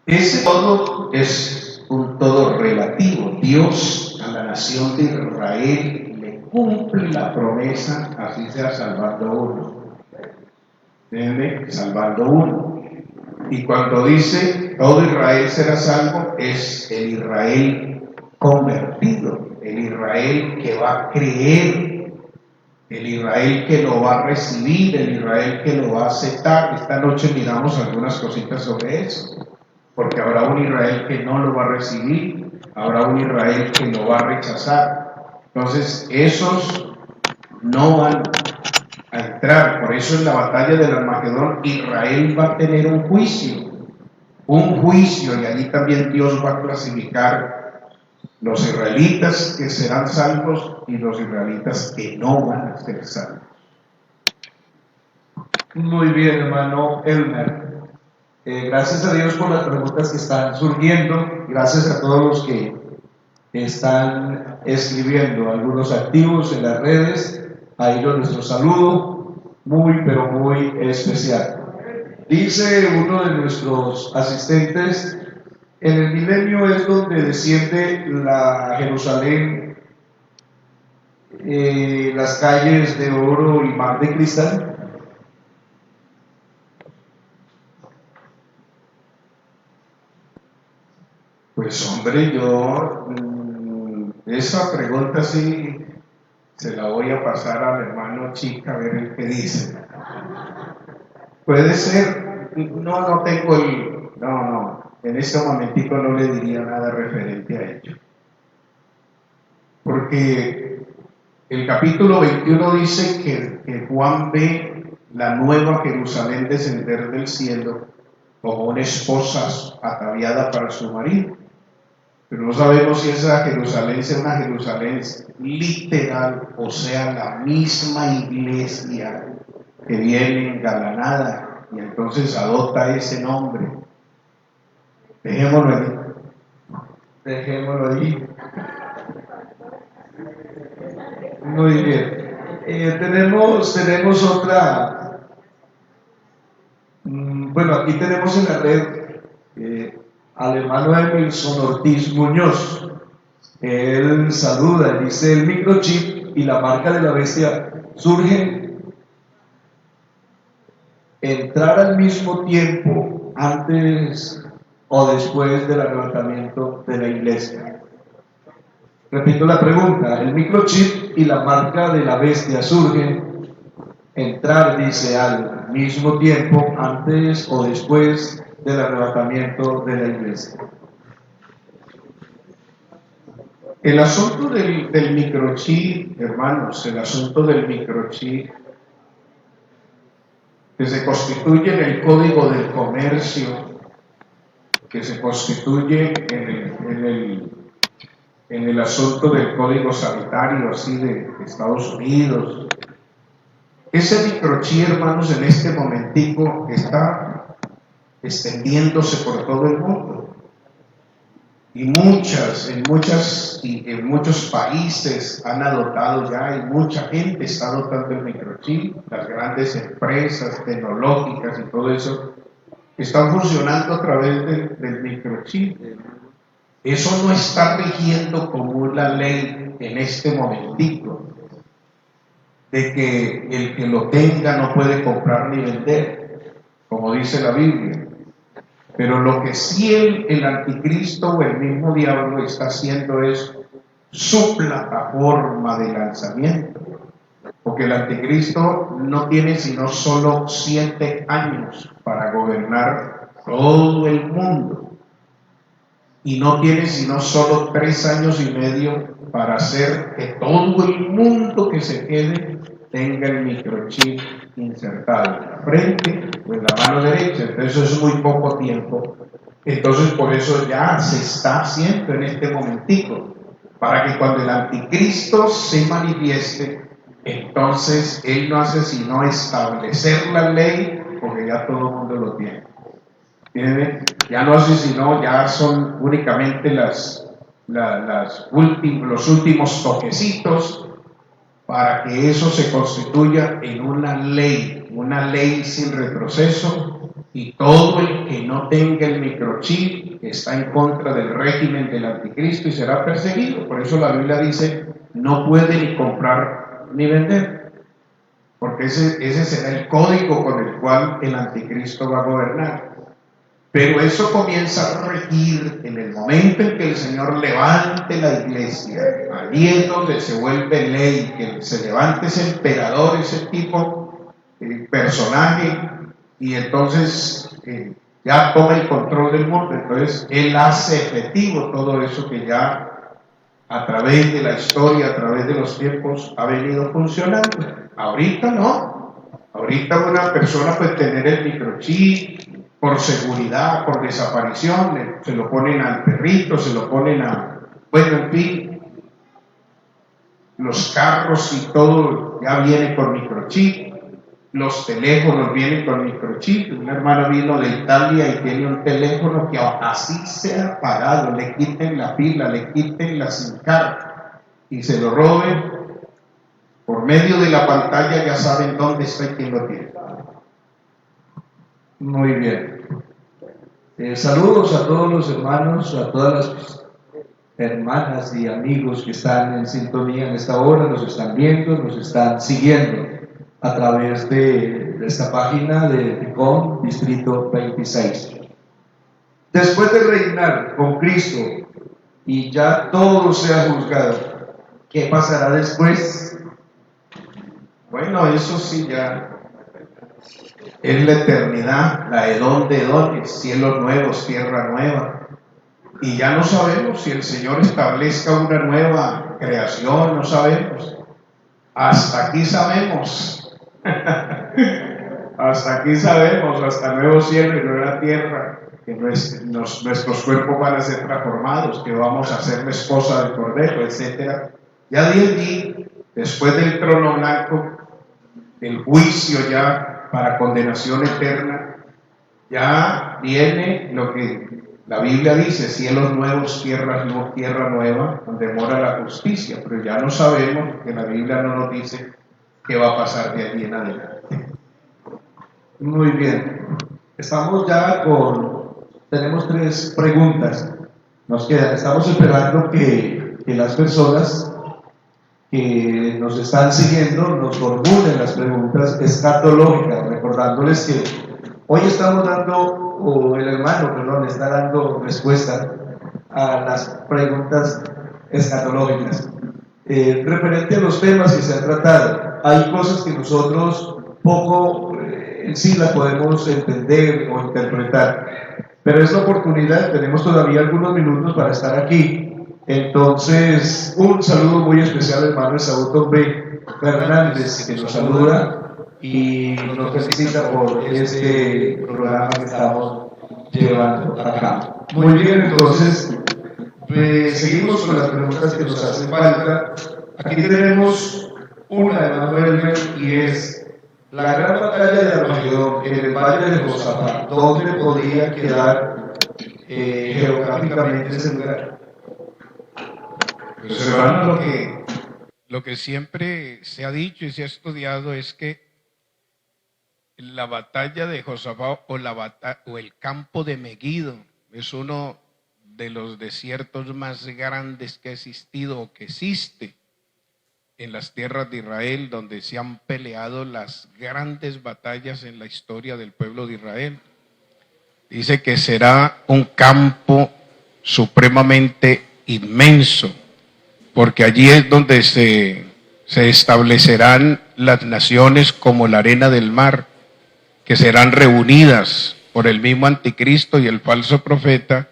Ese todo es un todo relativo. Dios a la nación de Israel le cumple la promesa, así sea salvando uno. ¿Entiende? Salvando uno. Y cuando dice todo Israel será salvo, es el Israel convertido, el Israel que va a creer, el Israel que lo va a recibir, el Israel que lo va a aceptar. Esta noche miramos algunas cositas sobre eso. Porque habrá un Israel que no lo va a recibir, habrá un Israel que lo va a rechazar. Entonces, esos no van a entrar. Por eso en la batalla del Armagedón, Israel va a tener un juicio, y allí también Dios va a clasificar los israelitas que serán salvos y los israelitas que no van a ser salvos. Muy bien, hermano Elmer. Gracias a Dios por las preguntas que están surgiendo, gracias a todos los que están escribiendo, algunos activos en las redes. A ellos nuestro saludo muy pero muy especial. Dice uno de nuestros asistentes: en el milenio es donde desciende la Jerusalén, las calles de oro y mar de cristal. Pues hombre, yo esa pregunta sí se la voy a pasar al hermano Chica a ver el que dice. Puede ser, no tengo en este momentito no le diría nada referente a ello. Porque el capítulo 21 dice que Juan ve la nueva Jerusalén descender del cielo como una esposa ataviada para su marido. Pero no sabemos si esa Jerusalén sea una Jerusalén literal, o sea, la misma iglesia que viene engalanada y entonces adopta ese nombre. Dejémoslo ahí. Muy bien. Tenemos otra. Bueno, aquí tenemos en la red al hermano Emilson Ortiz Muñoz. Él saluda, dice: el microchip y la marca de la bestia surgen entrar al mismo tiempo antes o después del arrebatamiento de la iglesia. Repito la pregunta: el microchip y la marca de la bestia surgen entrar, dice, al mismo tiempo, antes o después del arrebatamiento de la iglesia. El asunto del microchip, hermanos, el asunto del microchip que se constituye en el código del comercio, que se constituye en el asunto del código sanitario, así de Estados Unidos. Ese microchip, hermanos, en este momentico está extendiéndose por todo el mundo. Y en muchos países han adoptado ya, y mucha gente está adoptando el microchip, las grandes empresas tecnológicas y todo eso están funcionando a través del microchip. Eso no está rigiendo como una ley en este momentito, de que el que lo tenga no puede comprar ni vender, como dice la Biblia. Pero lo que sí el anticristo o el mismo diablo está haciendo es su plataforma de lanzamiento. Porque el anticristo no tiene sino solo 7 años para gobernar todo el mundo. Y no tiene sino solo 3 años y medio para hacer que todo el mundo que se quede tenga el microchip insertado en la frente o en la mano derecha. Entonces eso es muy poco tiempo. Entonces por eso ya se está haciendo en este momentico, para que cuando el anticristo se manifieste, entonces él no hace sino establecer la ley, porque ya todo el mundo lo tiene. ¿Entienden? Ya no hace sino, ya son únicamente los últimos toquecitos para que eso se constituya en una ley sin retroceso, y todo el que no tenga el microchip está en contra del régimen del anticristo y será perseguido. Por eso la Biblia dice, no puede ni comprar ni vender, porque ese será el código con el cual el anticristo va a gobernar. Pero eso comienza a regir en el momento en que el Señor levante la iglesia. Ahí es donde se vuelve ley, que se levante ese emperador, ese tipo, personaje, y entonces ya toma el control del mundo. Entonces Él hace efectivo todo eso que ya a través de la historia, a través de los tiempos, ha venido funcionando. Ahorita no. Ahorita una persona puede tener el microchip por seguridad, por desaparición, se lo ponen al perrito, se lo ponen bueno, en fin, los carros y todo ya viene con microchip, los teléfonos vienen con microchip. Un hermano vino de Italia y tiene un teléfono que así sea apagado, le quiten la pila, le quiten la SIM card y se lo roben, por medio de la pantalla ya saben dónde está y quién lo tiene. Muy bien. Saludos a todos los hermanos, a todas las hermanas y amigos que están en sintonía en esta hora, nos están viendo, nos están siguiendo a través de esta página de TICON, Distrito 26. Después de reinar con Cristo y ya todo sea juzgado, ¿qué pasará después? Bueno, eso sí ya es la eternidad, la edón de edones, cielos nuevos, tierra nueva. Y ya no sabemos si el Señor establezca una nueva creación, no sabemos. Hasta aquí sabemos. Hasta aquí sabemos, hasta nuevo cielo y nueva tierra, que nuestros cuerpos van a ser transformados, que vamos a ser la esposa del Cordero, etc. Ya de allí, después del trono blanco, el juicio ya para condenación eterna, ya viene lo que la Biblia dice, cielos nuevos, tierra nueva, donde mora la justicia, pero ya no sabemos, que la Biblia no nos dice qué va a pasar de allí en adelante. Muy bien, tenemos 3 preguntas, nos quedan, estamos esperando que las personas que nos están siguiendo nos formulen las preguntas escatológicas, recordándoles que hoy estamos dando, el hermano está dando respuesta a las preguntas escatológicas. Referente a los temas que se han tratado, hay cosas que nosotros poco en sí la podemos entender o interpretar. Pero es la oportunidad, tenemos todavía algunos minutos para estar aquí. Entonces, un saludo muy especial al hermano Esaú Tombe Fernández, que nos saluda y nos felicita por este programa que estamos llevando acá. Muy bien, entonces, seguimos con las preguntas que nos hacen falta. Aquí tenemos una de Manuel y es la gran batalla de Armagedón en el valle de Josafat. ¿Dónde podría quedar geográficamente ese lugar? Pues hermano, lo que siempre se ha dicho y se ha estudiado es que la batalla de Josafat o el campo de Meguido es uno de los desiertos más grandes que ha existido o que existe en las tierras de Israel, donde se han peleado las grandes batallas en la historia del pueblo de Israel. Dice que será un campo supremamente inmenso, porque allí es donde se establecerán las naciones como la arena del mar, que serán reunidas por el mismo anticristo y el falso profeta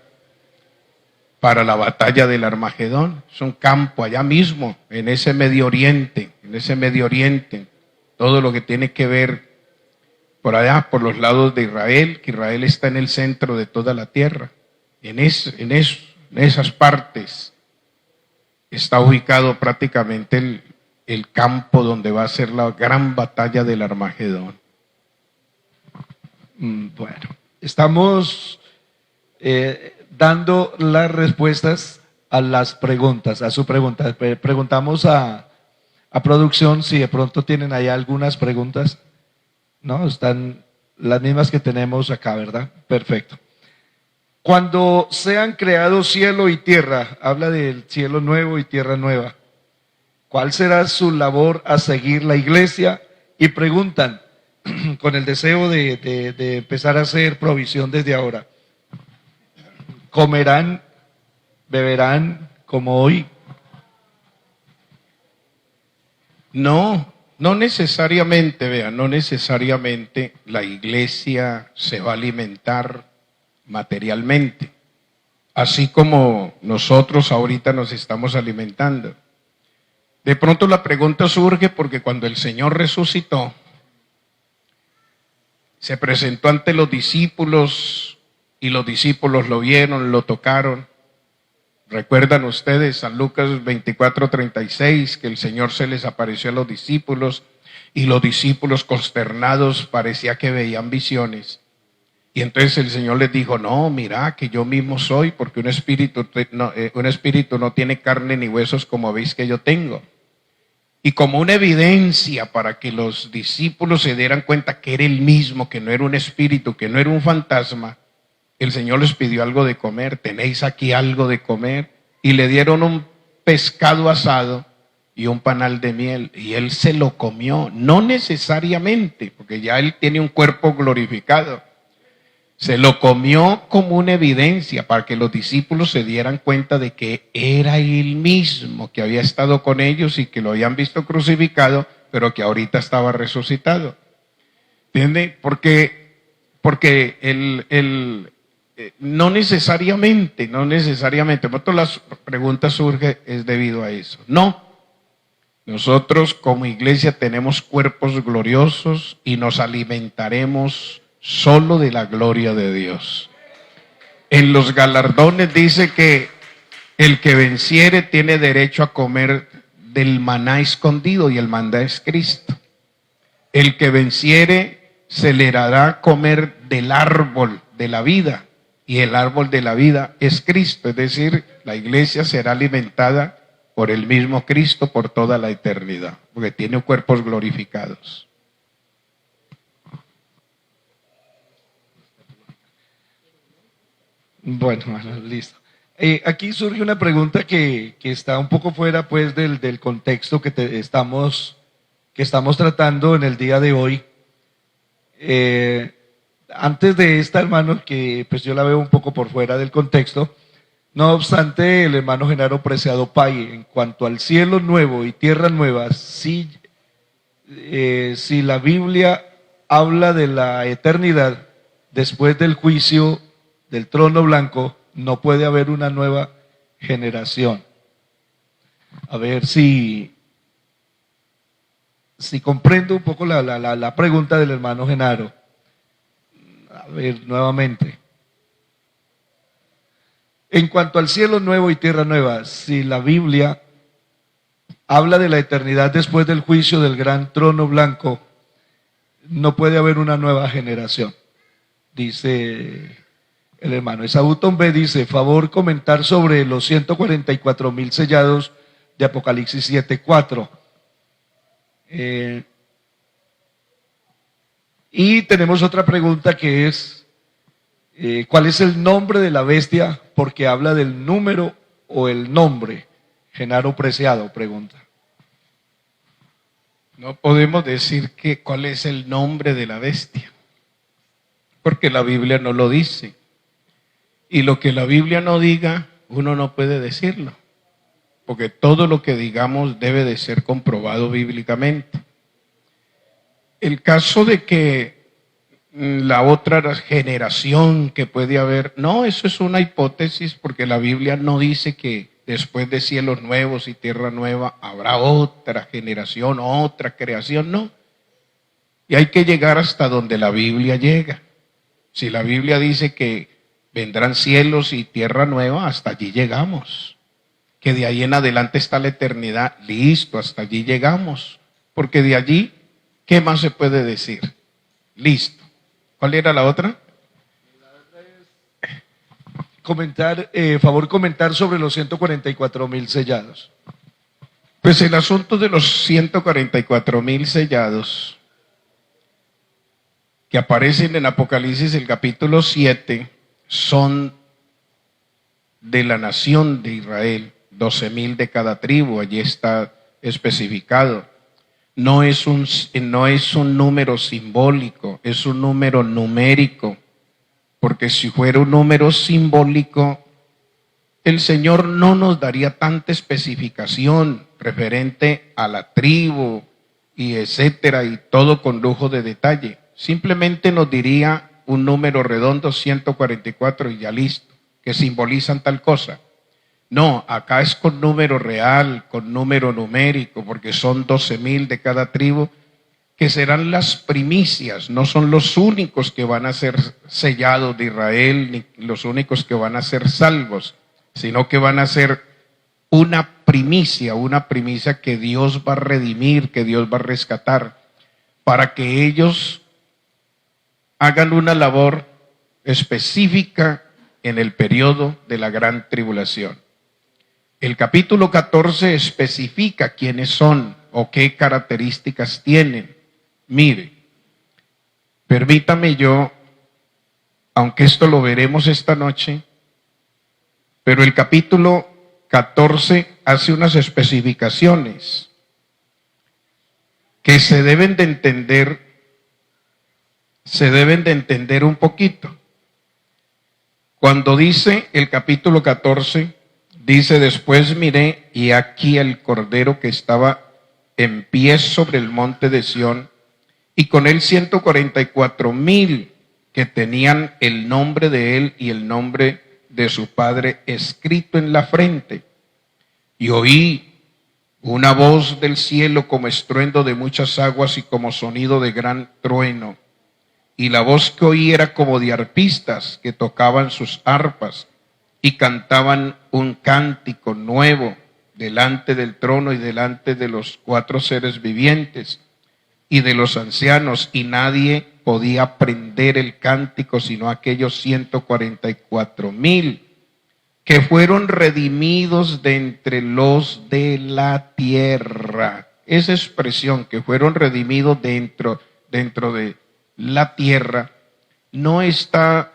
para la batalla del Armagedón. Es un campo allá mismo, en ese Medio Oriente, todo lo que tiene que ver por allá, por los lados de Israel, que Israel está en el centro de toda la tierra. En esas partes está ubicado prácticamente el campo donde va a ser la gran batalla del Armagedón. Bueno, estamos dando las respuestas a las preguntas, a su pregunta. Preguntamos a producción si de pronto tienen ahí algunas preguntas. No, están las mismas que tenemos acá, ¿verdad? Perfecto. Cuando sean creados cielo y tierra, habla del cielo nuevo y tierra nueva, ¿cuál será su labor a seguir la iglesia? Y preguntan, con el deseo de empezar a hacer provisión desde ahora, ¿comerán, beberán como hoy? No necesariamente, vean, no necesariamente la iglesia se va a alimentar materialmente, así como nosotros ahorita nos estamos alimentando. De pronto la pregunta surge porque cuando el Señor resucitó, se presentó ante los discípulos y los discípulos lo vieron, lo tocaron. ¿Recuerdan ustedes San Lucas 24:36 que el Señor se les apareció a los discípulos y los discípulos consternados parecía que veían visiones? Y entonces el Señor les dijo, no, mira que yo mismo soy, porque un espíritu no tiene carne ni huesos como veis que yo tengo. Y como una evidencia para que los discípulos se dieran cuenta que era el mismo, que no era un espíritu, que no era un fantasma, el Señor les pidió algo de comer. ¿Tenéis aquí algo de comer? Y le dieron un pescado asado y un panal de miel. Y él se lo comió, no necesariamente, porque ya él tiene un cuerpo glorificado. Se lo comió como una evidencia para que los discípulos se dieran cuenta de que era él mismo, que había estado con ellos y que lo habían visto crucificado, pero que ahorita estaba resucitado. ¿Entiende? Porque no necesariamente, por las preguntas surgen es debido a eso. No, nosotros como iglesia tenemos cuerpos gloriosos y nos alimentaremos solo de la gloria de Dios. En los galardones dice que el que venciere tiene derecho a comer del maná escondido y el maná es Cristo. El que venciere se le hará comer del árbol de la vida y el árbol de la vida es Cristo, es decir, la iglesia será alimentada por el mismo Cristo por toda la eternidad, porque tiene cuerpos glorificados. Bueno, listo. Aquí surge una pregunta que está un poco fuera pues del contexto que estamos tratando en el día de hoy. Antes de esta, hermano, que pues yo la veo un poco por fuera del contexto, no obstante, el hermano Genaro Preciado Pay, en cuanto al cielo nuevo y tierra nueva, sí si la Biblia habla de la eternidad después del juicio del trono blanco, no puede haber una nueva generación. A ver si comprendo un poco la pregunta del hermano Genaro. A ver, nuevamente. En cuanto al cielo nuevo y tierra nueva, si la Biblia habla de la eternidad después del juicio del gran trono blanco, no puede haber una nueva generación, dice el hermano. Esaú Tombe dice, favor comentar sobre los 144,000 sellados de Apocalipsis 7:4. Y tenemos otra pregunta que es, ¿cuál es el nombre de la bestia? Porque habla del número o el nombre. Genaro Preciado pregunta. No podemos decir cuál es el nombre de la bestia, porque la Biblia no lo dice. Y lo que la Biblia no diga, uno no puede decirlo, porque todo lo que digamos debe de ser comprobado bíblicamente. El caso de que la otra generación que puede haber, no, eso es una hipótesis, porque la Biblia no dice que después de cielos nuevos y tierra nueva habrá otra generación, otra creación, no. Y hay que llegar hasta donde la Biblia llega. Si la Biblia dice que vendrán cielos y tierra nueva, hasta allí llegamos. Que de ahí en adelante está la eternidad, listo, hasta allí llegamos. Porque de allí, ¿qué más se puede decir? Listo. ¿Cuál era la otra? Favor comentar sobre los 144,000 sellados. Pues el asunto de los 144,000 sellados que aparecen en Apocalipsis el capítulo 7 son de la nación de Israel, 12,000 de cada tribu, allí está especificado. No es un número simbólico, es un número numérico. Porque si fuera un número simbólico, el Señor no nos daría tanta especificación referente a la tribu y etcétera, y todo con lujo de detalle. Simplemente nos diría un número redondo, 144, y ya listo, que simbolizan tal cosa. No, acá es con número real, con número numérico, porque son 12,000 de cada tribu, que serán las primicias, no son los únicos que van a ser sellados de Israel, ni los únicos que van a ser salvos, sino que van a ser una primicia que Dios va a redimir, que Dios va a rescatar, para que ellos hagan una labor específica en el periodo de la gran tribulación. El capítulo 14 especifica quiénes son o qué características tienen. Mire, permítame yo, aunque esto lo veremos esta noche, pero el capítulo 14 hace unas especificaciones que se deben de entender un poquito. Cuando dice el capítulo 14, dice, después miré y aquí el Cordero que estaba en pie sobre el monte de Sión, y con él 144,000 que tenían el nombre de él y el nombre de su padre escrito en la frente. Y oí una voz del cielo como estruendo de muchas aguas y como sonido de gran trueno. Y la voz que oí era como de arpistas que tocaban sus arpas y cantaban un cántico nuevo delante del trono y delante de los 4 seres vivientes y de los ancianos, y nadie podía aprender el cántico sino aquellos 144,000 que fueron redimidos de entre los de la tierra. Esa expresión, que fueron redimidos dentro de la tierra, no está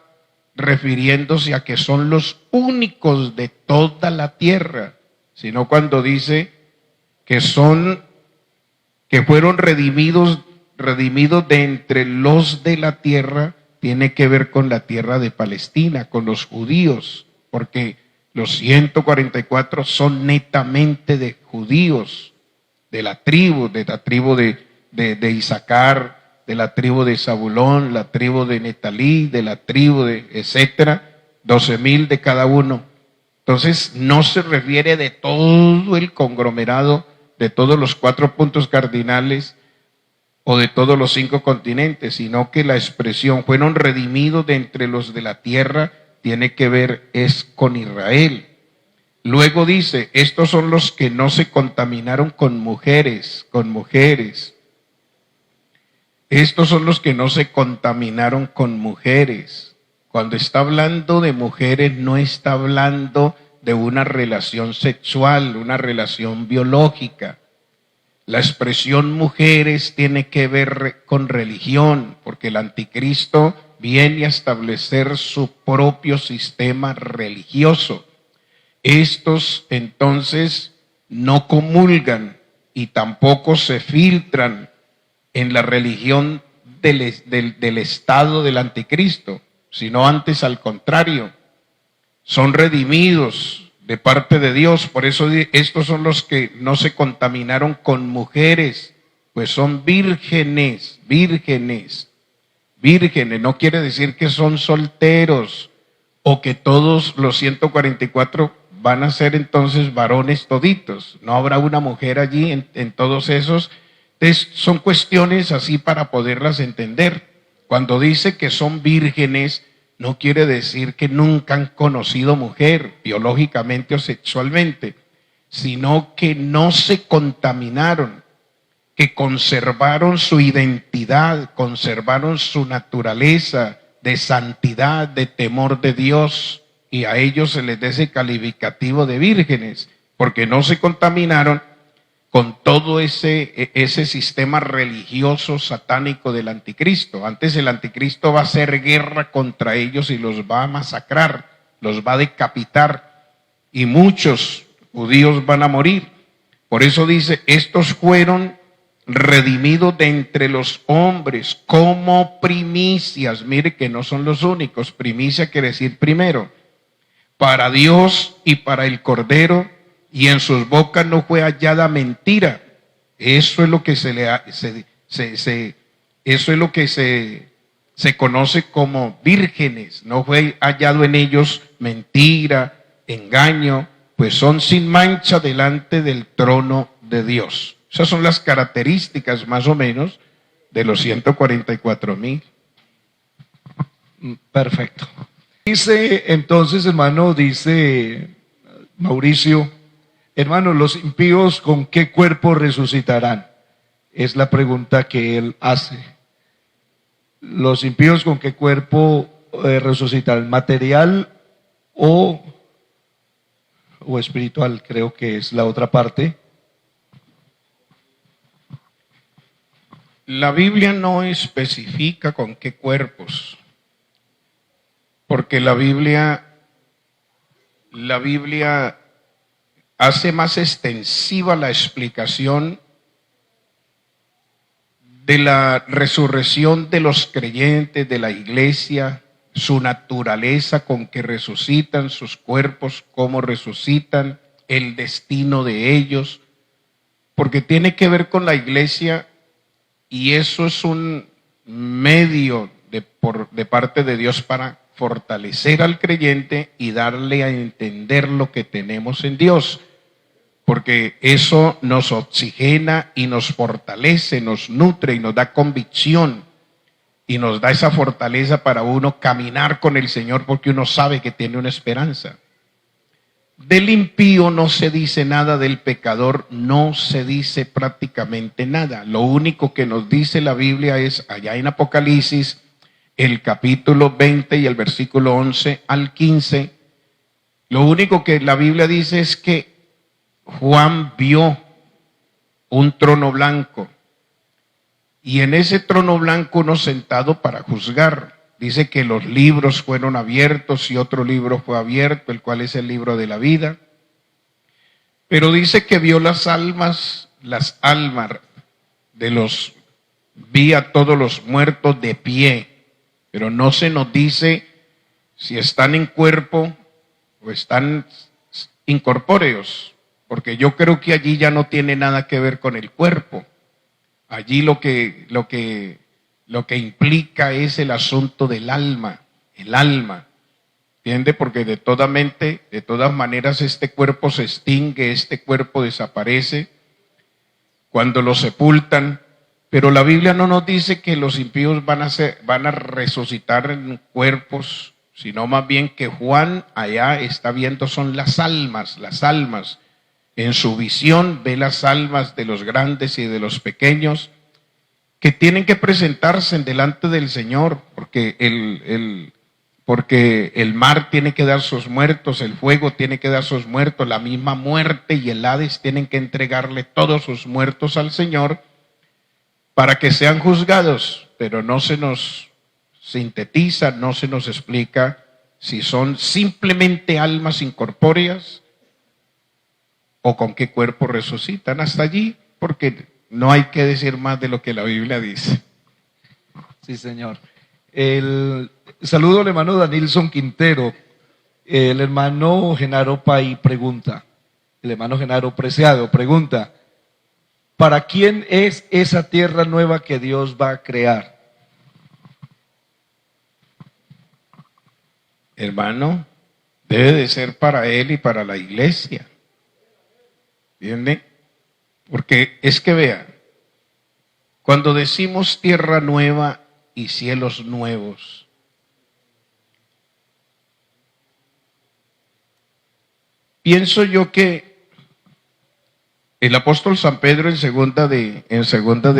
refiriéndose a que son los únicos de toda la tierra, sino cuando dice que fueron redimidos de entre los de la tierra, tiene que ver con la tierra de Palestina, con los judíos, porque los 144 son netamente de judíos, de la tribu de de Isaacar, de la tribu de Zabulón, la tribu de Netalí, de la tribu de etcétera, 12,000 de cada uno. Entonces no se refiere de todo el conglomerado, de todos los 4 puntos cardinales o de todos los 5 continentes, sino que la expresión fueron redimidos de entre los de la tierra tiene que ver es con Israel. Luego dice, estos son los que no se contaminaron con mujeres. Estos son los que no se contaminaron con mujeres. Cuando está hablando de mujeres, no está hablando de una relación sexual, una relación biológica. La expresión mujeres tiene que ver con religión, porque el anticristo viene a establecer su propio sistema religioso. Estos entonces no comulgan y tampoco se filtran en la religión del estado del anticristo, sino antes al contrario, son redimidos de parte de Dios. Por eso estos son los que no se contaminaron con mujeres, pues son vírgenes. No quiere decir que son solteros o que todos los 144 van a ser entonces varones toditos. No habrá una mujer allí en todos esos. Entonces, son cuestiones así para poderlas entender. Cuando dice que son vírgenes, no quiere decir que nunca han conocido mujer, biológicamente o sexualmente, sino que no se contaminaron, que conservaron su identidad, conservaron su naturaleza de santidad, de temor de Dios, y a ellos se les da ese calificativo de vírgenes, porque no se contaminaron con todo ese sistema religioso satánico del anticristo. Antes el anticristo va a hacer guerra contra ellos y los va a masacrar, los va a decapitar, y muchos judíos van a morir. Por eso dice, estos fueron redimidos de entre los hombres como primicias. Mire que no son los únicos. Primicia quiere decir primero. Para Dios y para el Cordero, y en sus bocas no fue hallada mentira. Eso es lo que se conoce como vírgenes. No fue hallado en ellos mentira, engaño, pues son sin mancha delante del trono de Dios. Esas son las características más o menos de los 144,000. Perfecto. Dice entonces, hermano, dice Mauricio, hermano, ¿los impíos con qué cuerpo resucitarán? Es la pregunta que él hace. ¿Los impíos con qué cuerpo resucitarán? ¿Material o espiritual? Creo que es la otra parte. La Biblia no especifica con qué cuerpos, porque la Biblia hace más extensiva la explicación de la resurrección de los creyentes de la iglesia, su naturaleza con que resucitan, sus cuerpos, cómo resucitan, el destino de ellos, porque tiene que ver con la iglesia y eso es un medio de parte de Dios para fortalecer al creyente y darle a entender lo que tenemos en Dios, porque eso nos oxigena y nos fortalece, nos nutre y nos da convicción y nos da esa fortaleza para uno caminar con el Señor, porque uno sabe que tiene una esperanza. Del impío no se dice nada, del pecador no se dice prácticamente nada. Lo único que nos dice la Biblia es allá en Apocalipsis, el capítulo 20 y el versículo 11 al 15, lo único que la Biblia dice es que Juan vio un trono blanco y en ese trono blanco uno sentado para juzgar. Dice que los libros fueron abiertos y otro libro fue abierto, el cual es el libro de la vida. Pero dice que vio las almas de los, vi a todos los muertos de pie. Pero no se nos dice si están en cuerpo o están incorpóreos, porque yo creo que allí ya no tiene nada que ver con el cuerpo. Allí lo que implica es el asunto del alma, el alma. ¿Entiende? Porque de todas maneras este cuerpo se extingue, este cuerpo desaparece cuando lo sepultan, pero la Biblia no nos dice que los impíos van a resucitar en cuerpos, sino más bien que Juan allá está viendo son las almas. En su visión ve las almas de los grandes y de los pequeños que tienen que presentarse delante del Señor, porque el mar tiene que dar sus muertos, el fuego tiene que dar sus muertos, la misma muerte y el Hades tienen que entregarle todos sus muertos al Señor para que sean juzgados, pero no se nos sintetiza, no se nos explica si son simplemente almas incorpóreas o con qué cuerpo resucitan. Hasta allí, porque no hay que decir más de lo que la Biblia dice. Sí, señor. El saludo al hermano Danilson Quintero. El hermano Genaro Pay pregunta, el hermano Genaro Preciado pregunta, ¿para quién es esa tierra nueva que Dios va a crear? Hermano, debe de ser para él y para la iglesia. ¿Entiende? Porque es que vean, cuando decimos tierra nueva y cielos nuevos, pienso yo que el apóstol San Pedro en segunda de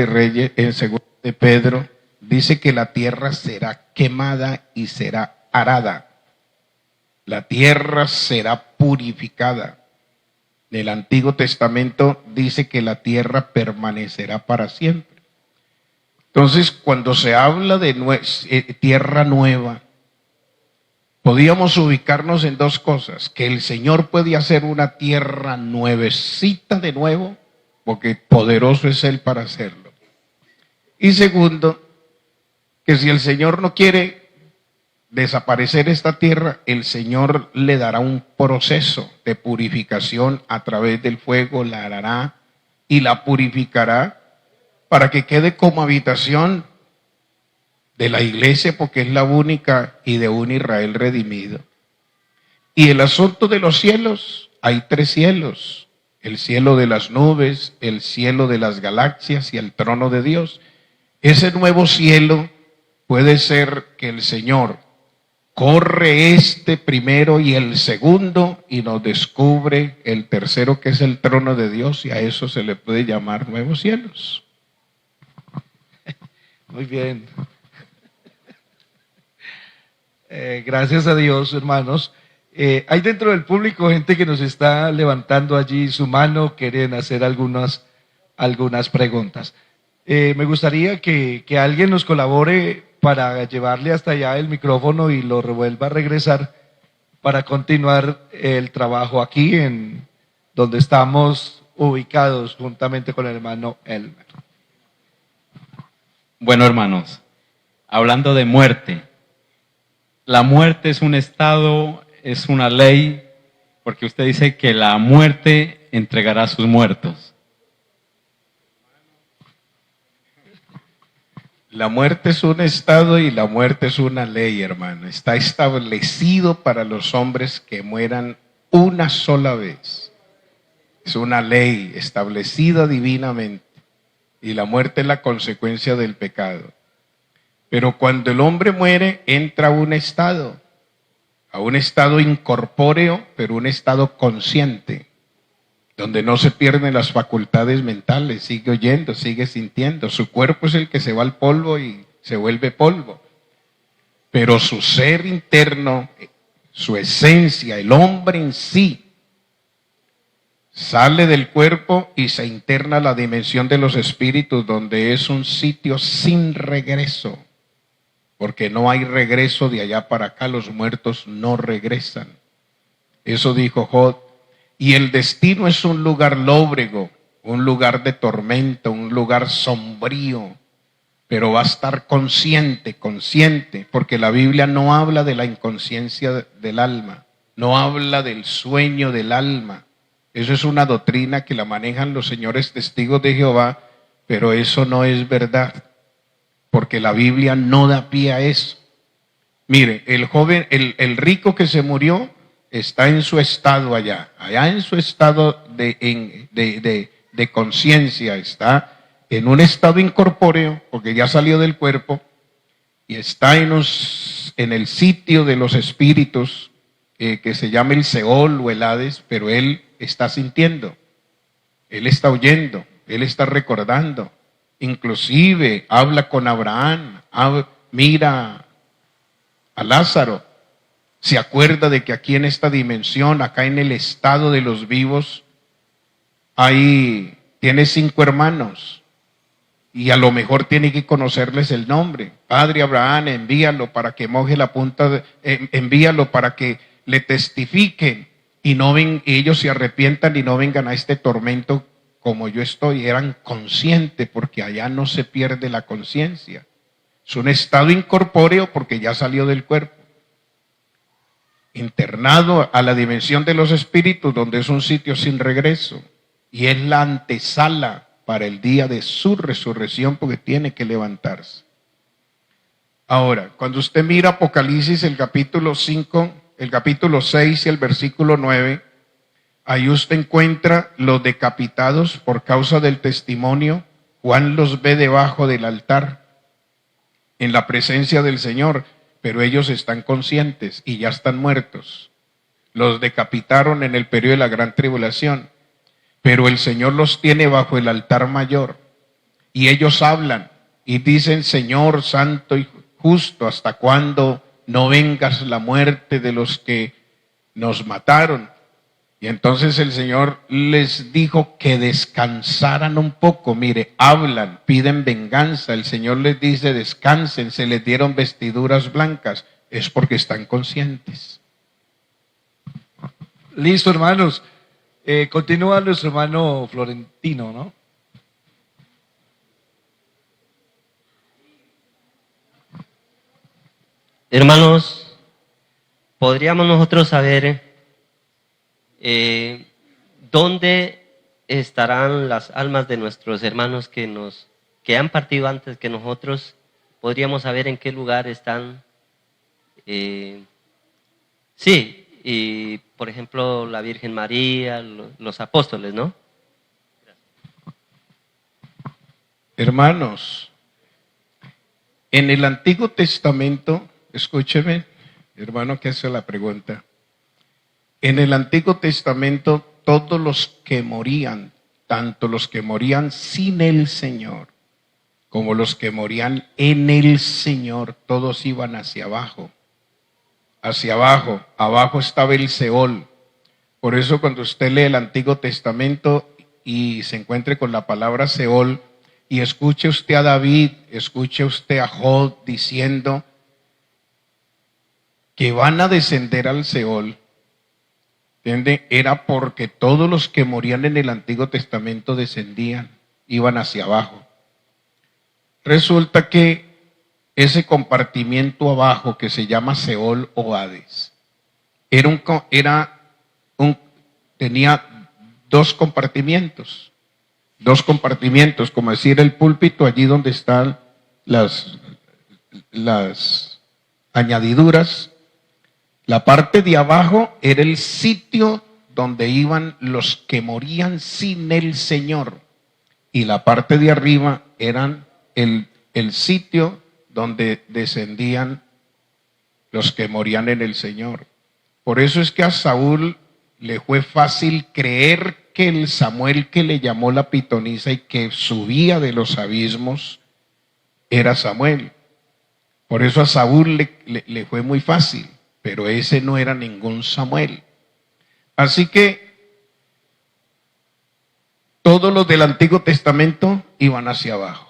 Reyes, en segunda de Pedro, dice que la tierra será quemada y será arada. La tierra será purificada. En el Antiguo Testamento dice que la tierra permanecerá para siempre. Entonces, cuando se habla de tierra nueva, podíamos ubicarnos en dos cosas: que el Señor puede hacer una tierra nuevecita de nuevo, porque poderoso es Él para hacerlo. Y segundo, que si el Señor no quiere desaparecer esta tierra, el Señor le dará un proceso de purificación a través del fuego, la hará y la purificará para que quede como habitación de la iglesia, porque es la única y de un Israel redimido. Y el asunto de los cielos, hay tres cielos: el cielo de las nubes, el cielo de las galaxias y el trono de Dios. Ese nuevo cielo puede ser que el Señor corre este primero y el segundo y nos descubre el tercero, que es el trono de Dios, y a eso se le puede llamar nuevos cielos. Muy bien. Gracias a Dios, hermanos. Hay dentro del público gente que nos está levantando allí su mano, quieren hacer algunas preguntas. Me gustaría que alguien nos colabore para llevarle hasta allá el micrófono y lo revuelva a regresar para continuar el trabajo aquí en donde estamos ubicados juntamente con el hermano Elmer. Bueno, hermanos, hablando de muerte, la muerte es un estado, es una ley, porque usted dice que la muerte entregará a sus muertos. La muerte es un estado y la muerte es una ley, hermano. Está establecido para los hombres que mueran una sola vez. Es una ley establecida divinamente. Y la muerte es la consecuencia del pecado. Pero cuando el hombre muere, entra a un estado incorpóreo, pero un estado consciente, donde no se pierden las facultades mentales, sigue oyendo, sigue sintiendo. Su cuerpo es el que se va al polvo y se vuelve polvo. Pero su ser interno, su esencia, el hombre en sí, sale del cuerpo y se interna a la dimensión de los espíritus, donde es un sitio sin regreso, porque no hay regreso de allá para acá, los muertos no regresan. Eso dijo Job. Y el destino es un lugar lóbrego, un lugar de tormenta, un lugar sombrío, pero va a estar consciente, porque la Biblia no habla de la inconsciencia del alma, no habla del sueño del alma. Eso es una doctrina que la manejan los señores testigos de Jehová, pero eso no es verdad, porque la Biblia no da pie a eso. Mire, el joven, el rico que se murió está en su estado allá en su estado de conciencia, está en un estado incorpóreo, porque ya salió del cuerpo, y está en el sitio de los espíritus, que se llama el Seol o el Hades, pero él está sintiendo, él está oyendo, él está recordando, inclusive habla con Abraham, mira a Lázaro, se acuerda de que aquí en esta dimensión, acá en el estado de los vivos, tiene 5 hermanos, y a lo mejor tiene que conocerles el nombre. Padre Abraham, envíalo para que moje la punta, envíalo para que le testifiquen, y ellos se arrepientan y no vengan a este tormento como yo estoy. Eran conscientes, porque allá no se pierde la conciencia. Es un estado incorpóreo porque ya salió del cuerpo. Internado a la dimensión de los espíritus, donde es un sitio sin regreso. Y es la antesala para el día de su resurrección, porque tiene que levantarse. Ahora, cuando usted mira Apocalipsis, el capítulo 5, el capítulo 6 y el versículo 9, ahí usted encuentra los decapitados por causa del testimonio. Juan los ve debajo del altar, en la presencia del Señor, pero ellos están conscientes y ya están muertos. Los decapitaron en el periodo de la gran tribulación, pero el Señor los tiene bajo el altar mayor, y ellos hablan y dicen: Señor santo y justo, ¿hasta cuándo no vengas la muerte de los que nos mataron? Y entonces el Señor les dijo que descansaran un poco. Mire, hablan, piden venganza. El Señor les dice: descansen, se les dieron vestiduras blancas. Es porque están conscientes. Listo, hermanos. Continúa nuestro hermano Florentino, ¿no? Hermanos, ¿podríamos nosotros saber dónde estarán las almas de nuestros hermanos que han partido antes que nosotros? ¿Podríamos saber en qué lugar están? Sí, y por ejemplo la Virgen María, los apóstoles, ¿no? Hermanos, en el Antiguo Testamento, escúcheme, hermano que hace la pregunta. En el Antiguo Testamento, todos los que morían, tanto los que morían sin el Señor, como los que morían en el Señor, todos iban hacia abajo. Hacia abajo, abajo estaba el Seol. Por eso cuando usted lee el Antiguo Testamento y se encuentre con la palabra Seol, y escuche usted a David, escuche usted a Job diciendo que van a descender al Seol, ¿entiende? Era porque todos los que morían en el Antiguo Testamento descendían, iban hacia abajo. Resulta que ese compartimiento abajo que se llama Seol o Hades, tenía dos compartimientos, como decir el púlpito, allí donde están las añadiduras. La parte de abajo era el sitio donde iban los que morían sin el Señor, y la parte de arriba eran el sitio donde descendían los que morían en el Señor. Por eso es que a Saúl le fue fácil creer que el Samuel que le llamó la pitonisa y que subía de los abismos era Samuel. Por eso a Saúl le fue muy fácil, pero ese no era ningún Samuel. Así que todos los del Antiguo Testamento iban hacia abajo.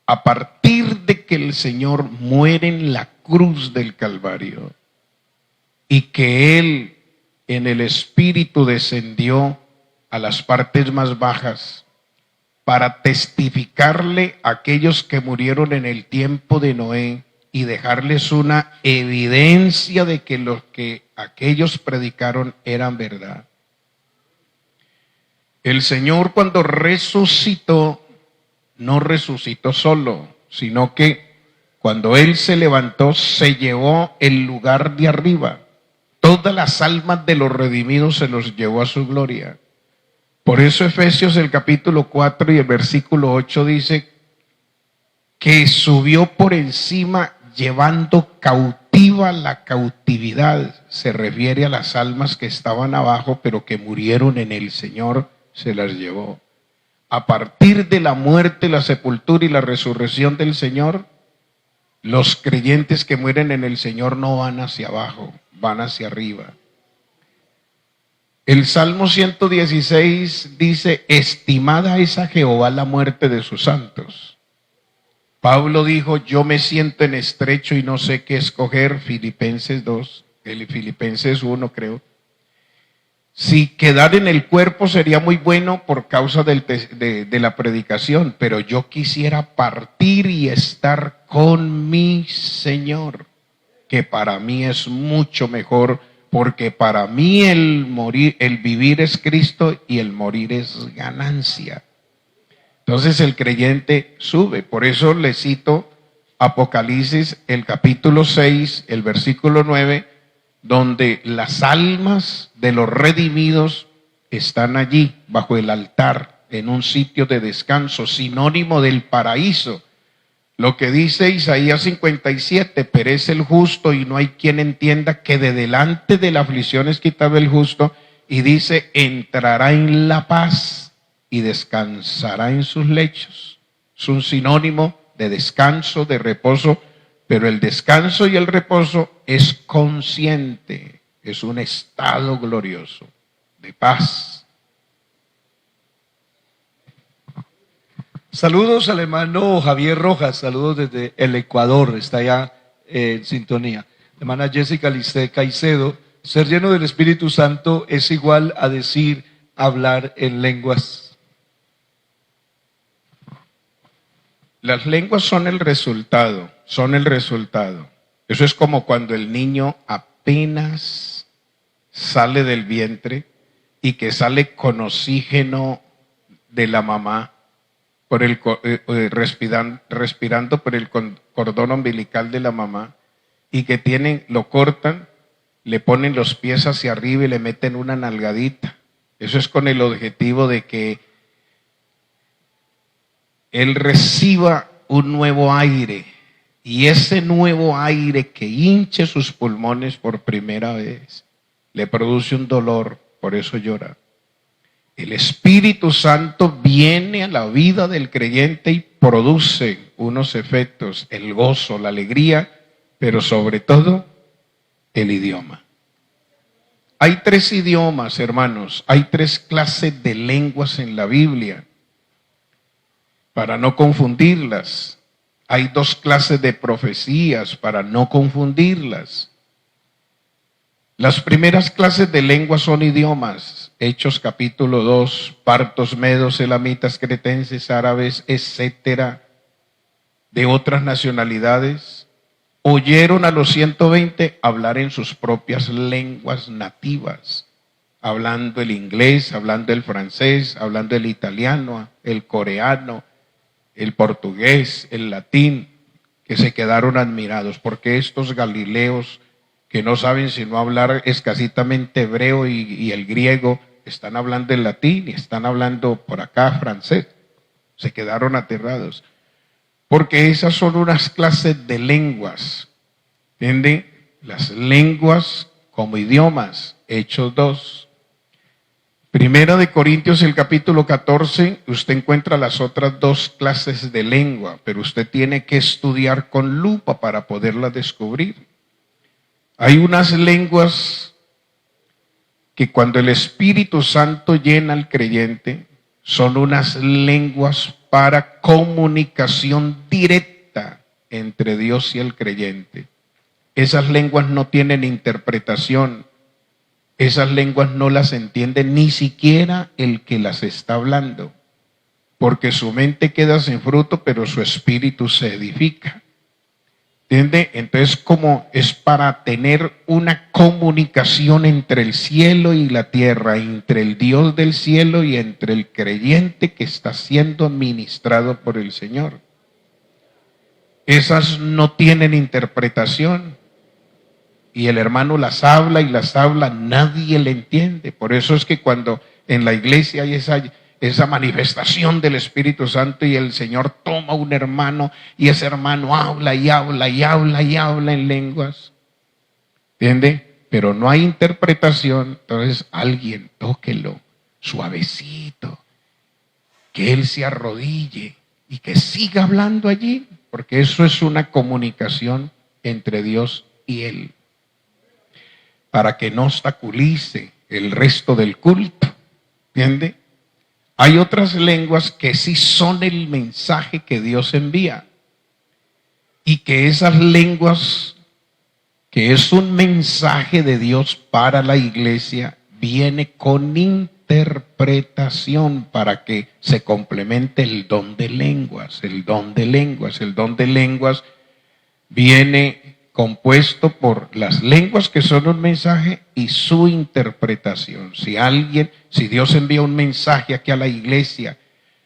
A partir de que el Señor muere en la cruz del Calvario y que Él en el Espíritu descendió a las partes más bajas para testificarle a aquellos que murieron en el tiempo de Noé y dejarles una evidencia de que lo que aquellos predicaron eran verdad. El Señor, cuando resucitó, no resucitó solo, sino que cuando Él se levantó, se llevó el lugar de arriba. Todas las almas de los redimidos se los llevó a su gloria. Por eso Efesios el capítulo 4 y el versículo 8 dice que subió por encima llevando cautiva la cautividad. Se refiere a las almas que estaban abajo, pero que murieron en el Señor, se las llevó. A partir de la muerte, la sepultura y la resurrección del Señor, los creyentes que mueren en el Señor no van hacia abajo, van hacia arriba. El Salmo 116 dice: estimada es a Jehová la muerte de sus santos. Pablo dijo: yo me siento en estrecho y no sé qué escoger. Filipenses 2, Filipenses 1 creo. Si quedar en el cuerpo sería muy bueno por causa de la predicación, pero yo quisiera partir y estar con mi Señor, que para mí es mucho mejor, porque para mí el vivir es Cristo y el morir es ganancia. Entonces el creyente sube. Por eso le cito Apocalipsis, el capítulo 6, el versículo 9, donde las almas de los redimidos están allí, bajo el altar, en un sitio de descanso, sinónimo del paraíso. Lo que dice Isaías 57, perece el justo y no hay quien entienda, que de delante de la aflicción es quitado el justo, y dice: entrará en la paz y descansará en sus lechos. Es un sinónimo de descanso, de reposo, pero el descanso y el reposo es consciente, es un estado glorioso de paz. Saludos al hermano Javier Rojas, saludos desde el Ecuador, está allá en sintonía. Hermana Jessica Liste Caicedo: ser lleno del Espíritu Santo es igual a decir hablar en lenguas. Las lenguas son el resultado, son el resultado. Eso es como cuando el niño apenas sale del vientre y que sale con oxígeno de la mamá, por el respirando por el cordón umbilical de la mamá, y que lo cortan, le ponen los pies hacia arriba y le meten una nalgadita. Eso es con el objetivo de que él reciba un nuevo aire, y ese nuevo aire que hinche sus pulmones por primera vez le produce un dolor, por eso llora. El Espíritu Santo viene a la vida del creyente y produce unos efectos: el gozo, la alegría, pero sobre todo el idioma. Hay 3 idiomas, hermanos, hay 3 clases de lenguas en la Biblia. Para no confundirlas, hay 2 clases de profecías, para no confundirlas. Las primeras clases de lenguas son idiomas: Hechos capítulo 2, partos, medos, elamitas, cretenses, árabes, etcétera, de otras nacionalidades, oyeron a los 120 hablar en sus propias lenguas nativas, hablando el inglés, hablando el francés, hablando el italiano, el coreano, el portugués, el latín, que se quedaron admirados, porque estos galileos que no saben sino hablar escasitamente hebreo y el griego, están hablando el latín y están hablando por acá francés. Se quedaron aterrados, porque esas son unas clases de lenguas, ¿entienden? Las lenguas como idiomas. Hechos 2. Primera de Corintios, el capítulo 14, usted encuentra las otras 2 clases de lengua, pero usted tiene que estudiar con lupa para poderlas descubrir. Hay unas lenguas que cuando el Espíritu Santo llena al creyente, son unas lenguas para comunicación directa entre Dios y el creyente. Esas lenguas no tienen interpretación. Esas lenguas no las entiende ni siquiera el que las está hablando, porque su mente queda sin fruto, pero su espíritu se edifica. ¿Entiende? Entonces, como es para tener una comunicación entre el cielo y la tierra, entre el Dios del cielo y entre el creyente que está siendo ministrado por el Señor. Esas no tienen interpretación. Y el hermano las habla, nadie le entiende. Por eso es que cuando en la iglesia hay esa manifestación del Espíritu Santo y el Señor toma un hermano y ese hermano habla y habla y habla y habla en lenguas. ¿Entiende? Pero no hay interpretación, entonces alguien tóquelo suavecito, que él se arrodille y que siga hablando allí, porque eso es una comunicación entre Dios y él, para que no obstaculice el resto del culto. ¿Entiende? Hay otras lenguas que sí son el mensaje que Dios envía. Y que esas lenguas, que es un mensaje de Dios para la iglesia, viene con interpretación para que se complemente el don de lenguas. El don de lenguas viene compuesto por las lenguas que son un mensaje y su interpretación. Si Dios envía un mensaje aquí a la iglesia,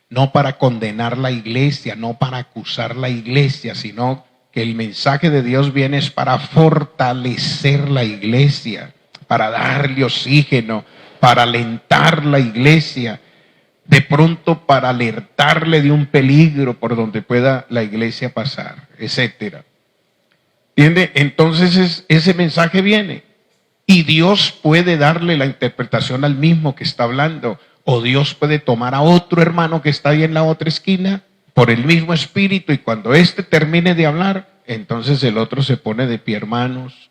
no para condenar la iglesia, no para acusar la iglesia, sino que el mensaje de Dios viene es para fortalecer la iglesia, para darle oxígeno, para alentar la iglesia, de pronto para alertarle de un peligro por donde pueda la iglesia pasar, etcétera. ¿Entiende? Entonces ese mensaje viene y Dios puede darle la interpretación al mismo que está hablando, o Dios puede tomar a otro hermano que está ahí en la otra esquina por el mismo espíritu, y cuando éste termine de hablar, entonces el otro se pone de pie. Hermanos,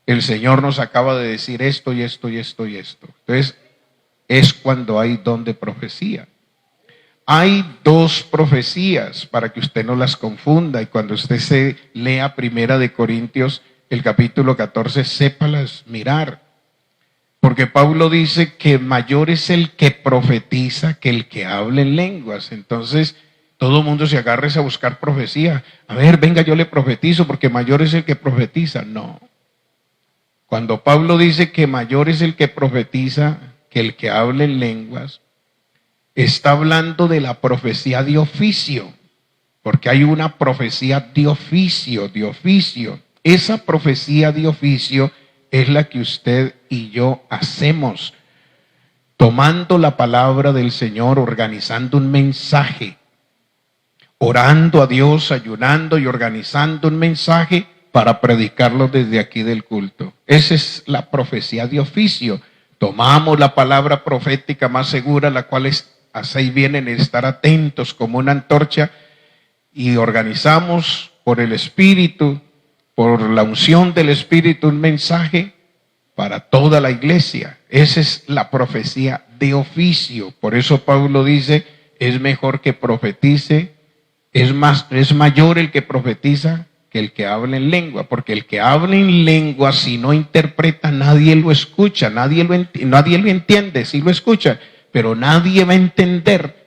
el Señor nos acaba de decir esto y esto y esto y esto. Entonces es cuando hay don de profecía. Hay dos profecías para que usted no las confunda, y cuando usted se lea Primera de Corintios, el capítulo 14, sépalas mirar. Porque Pablo dice que mayor es el que profetiza que el que habla en lenguas. Entonces todo el mundo se agarra a buscar profecía. A ver, venga, yo le profetizo porque mayor es el que profetiza. No. Cuando Pablo dice que mayor es el que profetiza que el que habla en lenguas, está hablando de la profecía de oficio, porque hay una profecía de oficio, Esa profecía de oficio es la que usted y yo hacemos, tomando la palabra del Señor, organizando un mensaje, orando a Dios, ayunando y organizando un mensaje para predicarlo desde aquí del culto. Esa es la profecía de oficio. Tomamos la palabra profética más segura, la cual es, así vienen, estar atentos como una antorcha, y organizamos por el Espíritu, por la unción del Espíritu, un mensaje para toda la iglesia. Esa es la profecía de oficio. Por eso Pablo dice, es mejor que profetice, es mayor el que profetiza que el que habla en lengua, porque el que habla en lengua, si no interpreta, nadie lo escucha, nadie lo entiende, sí lo escucha, pero nadie va a entender.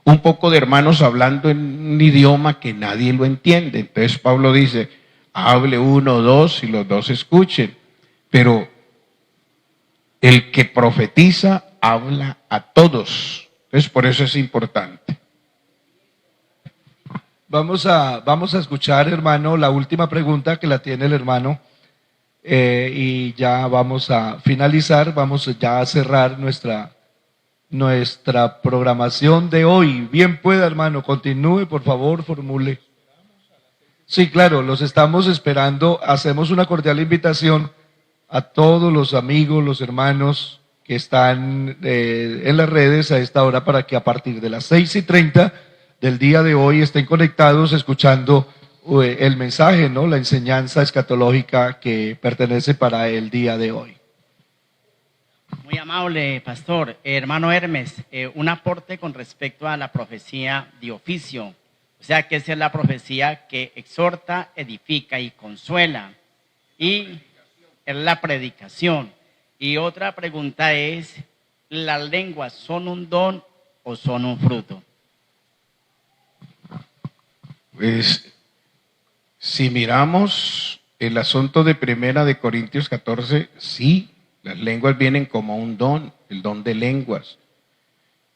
Un poco de hermanos hablando en un idioma que nadie lo entiende. Entonces Pablo dice, hable uno o dos y los dos escuchen. Pero el que profetiza habla a todos. Entonces por eso es importante. Vamos a escuchar, hermano, la última pregunta que la tiene el hermano, y ya vamos a finalizar, vamos ya a cerrar nuestra programación de hoy. Bien pueda, hermano, continúe, por favor, formule. Sí, claro, los estamos esperando. Hacemos una cordial invitación a todos los amigos, los hermanos que están en las redes a esta hora, para que a partir de las 6:30 del día de hoy estén conectados escuchando el mensaje, ¿no? La enseñanza escatológica que pertenece para el día de hoy. Muy amable, pastor. Hermano Hermes, un aporte con respecto a la profecía de oficio. O sea, que esa es la profecía que exhorta, edifica y consuela. Y es la predicación. Y otra pregunta es, ¿las lenguas son un don o son un fruto? Pues si miramos el asunto de 1 Corintios 14, sí, las lenguas vienen como un don, el don de lenguas.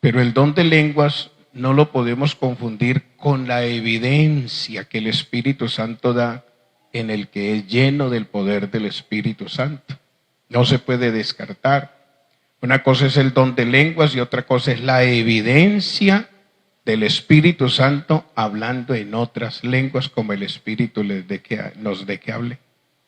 Pero el don de lenguas no lo podemos confundir con la evidencia que el Espíritu Santo da en el que es lleno del poder del Espíritu Santo. No se puede descartar. Una cosa es el don de lenguas y otra cosa es la evidencia del Espíritu Santo hablando en otras lenguas como el Espíritu nos dé que hable.